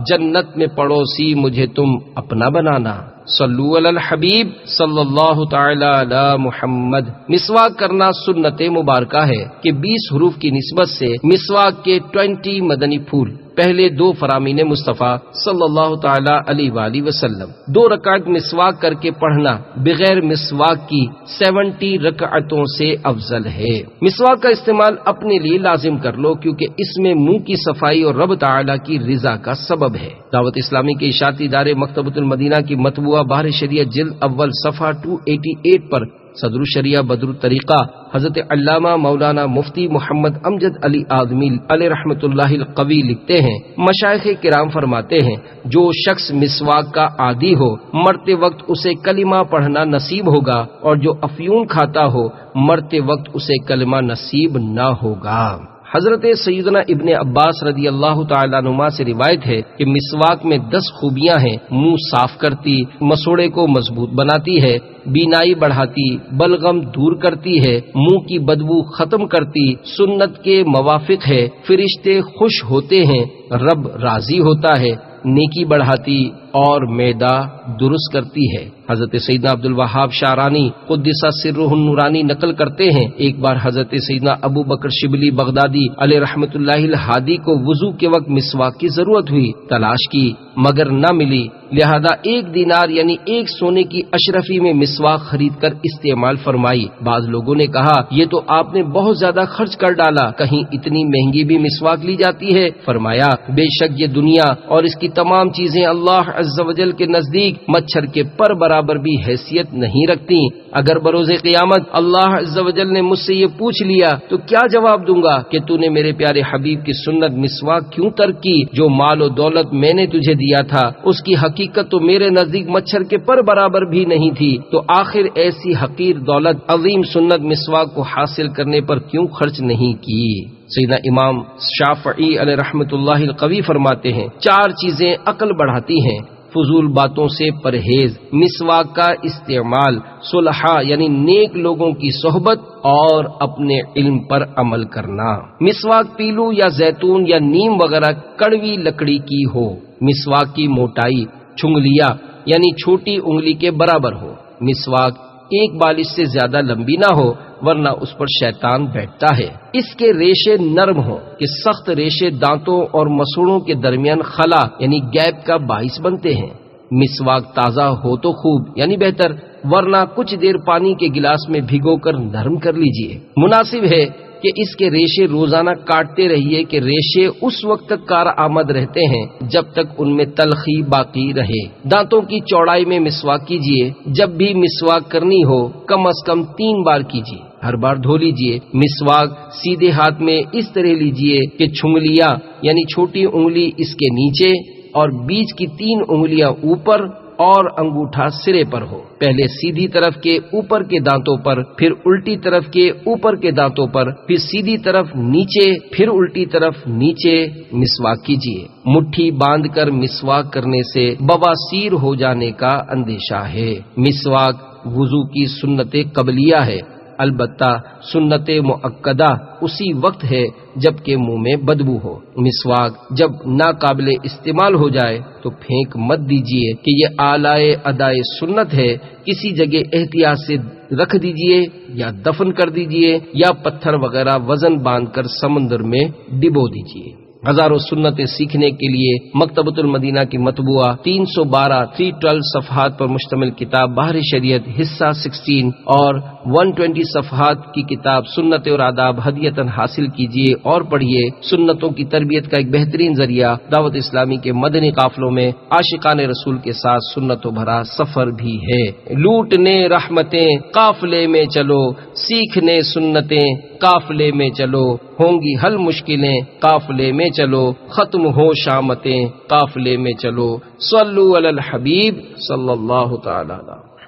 جنت میں پڑوسی مجھے تم اپنا بنانا۔ صلو علی الحبیب صلی اللہ تعالی علی محمد۔ مسواک کرنا سنت مبارکہ ہے کہ 20 حروف کی نسبت سے مسواک کے 20 مدنی پھول، پہلے 2 فرامین مصطفیٰ صلی اللہ تعالی علیہ وآلہ وسلم، 2 رکعت مسواک کر کے پڑھنا بغیر مسواک کی 70 رکعتوں سے افضل ہے۔ مسواک کا استعمال اپنے لیے لازم کر لو، کیونکہ اس میں منہ کی صفائی اور رب تعالی کی رضا کا سبب ہے۔ دعوت اسلامی کے اشاعتی ادارے مکتبۃ المدینہ کی مطبوعہ بحر شریعت جلد اول صفحہ 288 پر صدر الشریعہ بدر الطریقہ حضرت علامہ مولانا مفتی محمد امجد علی اعظمی علیہ رحمۃ اللہ القوی لکھتے ہیں، مشائخ کرام فرماتے ہیں، جو شخص مسواک کا عادی ہو مرتے وقت اسے کلمہ پڑھنا نصیب ہوگا، اور جو افیون کھاتا ہو مرتے وقت اسے کلمہ نصیب نہ ہوگا۔ حضرت سیدنا ابن عباس رضی اللہ تعالیٰ عنہما سے روایت ہے کہ مسواک میں 10 خوبیاں ہیں: منہ صاف کرتی، مسوڑے کو مضبوط بناتی ہے، بینائی بڑھاتی، بلغم دور کرتی ہے، منہ کی بدبو ختم کرتی، سنت کے موافق ہے، فرشتے خوش ہوتے ہیں، رب راضی ہوتا ہے، نیکی بڑھاتی، اور معدہ درست کرتی ہے۔ حضرت سیدنا عبد الوہاب شعرانی قدس سرہ النورانی نقل کرتے ہیں، ایک بار حضرت سیدنا ابو بکر شبلی بغدادی علیہ رحمۃ اللہ الہادی کو وضو کے وقت مسواک کی ضرورت ہوئی، تلاش کی مگر نہ ملی، لہذا 1 دینار یعنی 1 سونے کی اشرفی میں مسواک خرید کر استعمال فرمائی۔ بعض لوگوں نے کہا یہ تو آپ نے بہت زیادہ خرچ کر ڈالا، کہیں اتنی مہنگی بھی مسواک لی جاتی ہے؟ فرمایا بے شک یہ دنیا اور اس کی تمام چیزیں اللہ عز و جل کے نزدیک مچھر کے پر برابر بھی حیثیت نہیں رکھتی۔ اگر بروز قیامت اللہ عز و جل نے مجھ سے یہ پوچھ لیا تو کیا جواب دوں گا کہ تو نے میرے پیارے حبیب کی سنت مسواک کیوں ترک کی؟ جو مال و دولت میں نے تجھے دیا تھا اس کی حقیقت تو میرے نزدیک مچھر کے پر برابر بھی نہیں تھی، تو آخر ایسی حقیر دولت عظیم سنت مسواک کو حاصل کرنے پر کیوں خرچ نہیں کی؟ سیدنا امام شافعی علیہ رحمۃ اللہ القوی فرماتے ہیں 4 چیزیں عقل بڑھاتی ہیں: فضول باتوں سے پرہیز، مسواک کا استعمال، صلحاء یعنی نیک لوگوں کی صحبت، اور اپنے علم پر عمل کرنا۔ مسواک پیلو یا زیتون یا نیم وغیرہ کڑوی لکڑی کی ہو۔ مسواک کی موٹائی چھنگلیا یعنی چھوٹی انگلی کے برابر ہو۔ مسواک 1 بالش سے زیادہ لمبی نہ ہو ورنہ اس پر شیطان بیٹھتا ہے۔ اس کے ریشے نرم ہوں کہ سخت ریشے دانتوں اور مسوڑوں کے درمیان خلا یعنی گیپ کا باعث بنتے ہیں۔ مسواک تازہ ہو تو خوب یعنی بہتر، ورنہ کچھ دیر پانی کے گلاس میں بھگو کر نرم کر لیجئے۔ مناسب ہے کہ اس کے ریشے روزانہ کاٹتے رہیے کہ ریشے اس وقت تک کارآمد رہتے ہیں جب تک ان میں تلخی باقی رہے۔ دانتوں کی چوڑائی میں مسواک کیجئے۔ جب بھی مسواک کرنی ہو کم از کم 3 بار کیجئے، ہر بار دھو لیجئے۔ مسواک سیدھے ہاتھ میں اس طرح لیجئے کہ چھنگلیاں یعنی چھوٹی انگلی اس کے نیچے اور بیچ کی 3 انگلیاں اوپر اور انگوٹھا سرے پر ہو۔ پہلے سیدھی طرف کے اوپر کے دانتوں پر، پھر الٹی طرف کے اوپر کے دانتوں پر، پھر سیدھی طرف نیچے، پھر الٹی طرف نیچے مسواک کیجیے۔ مٹھی باندھ کر مسواک کرنے سے بواسیر ہو جانے کا اندیشہ ہے۔ مسواک وضو کی سنت قبلیہ ہے، البتہ سنت مؤکدہ اسی وقت ہے جب کہ منہ میں بدبو ہو۔ مسواک جب ناقابل استعمال ہو جائے تو پھینک مت دیجیے کہ یہ آلائے ادائے سنت ہے، کسی جگہ احتیاط سے رکھ دیجیے یا دفن کر دیجیے یا پتھر وغیرہ وزن باندھ کر سمندر میں ڈبو دیجیے۔ ہزاروں سنتیں سیکھنے کے لیے مکتبۃ المدینہ کی مطبوعہ 312 صفحات پر مشتمل کتاب بحر شریعت حصہ 16 اور 120 صفحات کی کتاب سنت اور آداب ہدیتاً حاصل کیجیے اور پڑھیے۔ سنتوں کی تربیت کا ایک بہترین ذریعہ دعوت اسلامی کے مدنی قافلوں میں عاشقان رسول کے ساتھ سنتوں بھرا سفر بھی ہے۔ لوٹنے رحمتیں قافلے میں چلو، سیکھنے سنتیں قافلے میں چلو، ہوں گی حل مشکلیں قافلے میں چلو، ختم ہو شامتیں قافلے میں چلو۔ صلو علی الحبیب صلی اللہ تعالی علیہ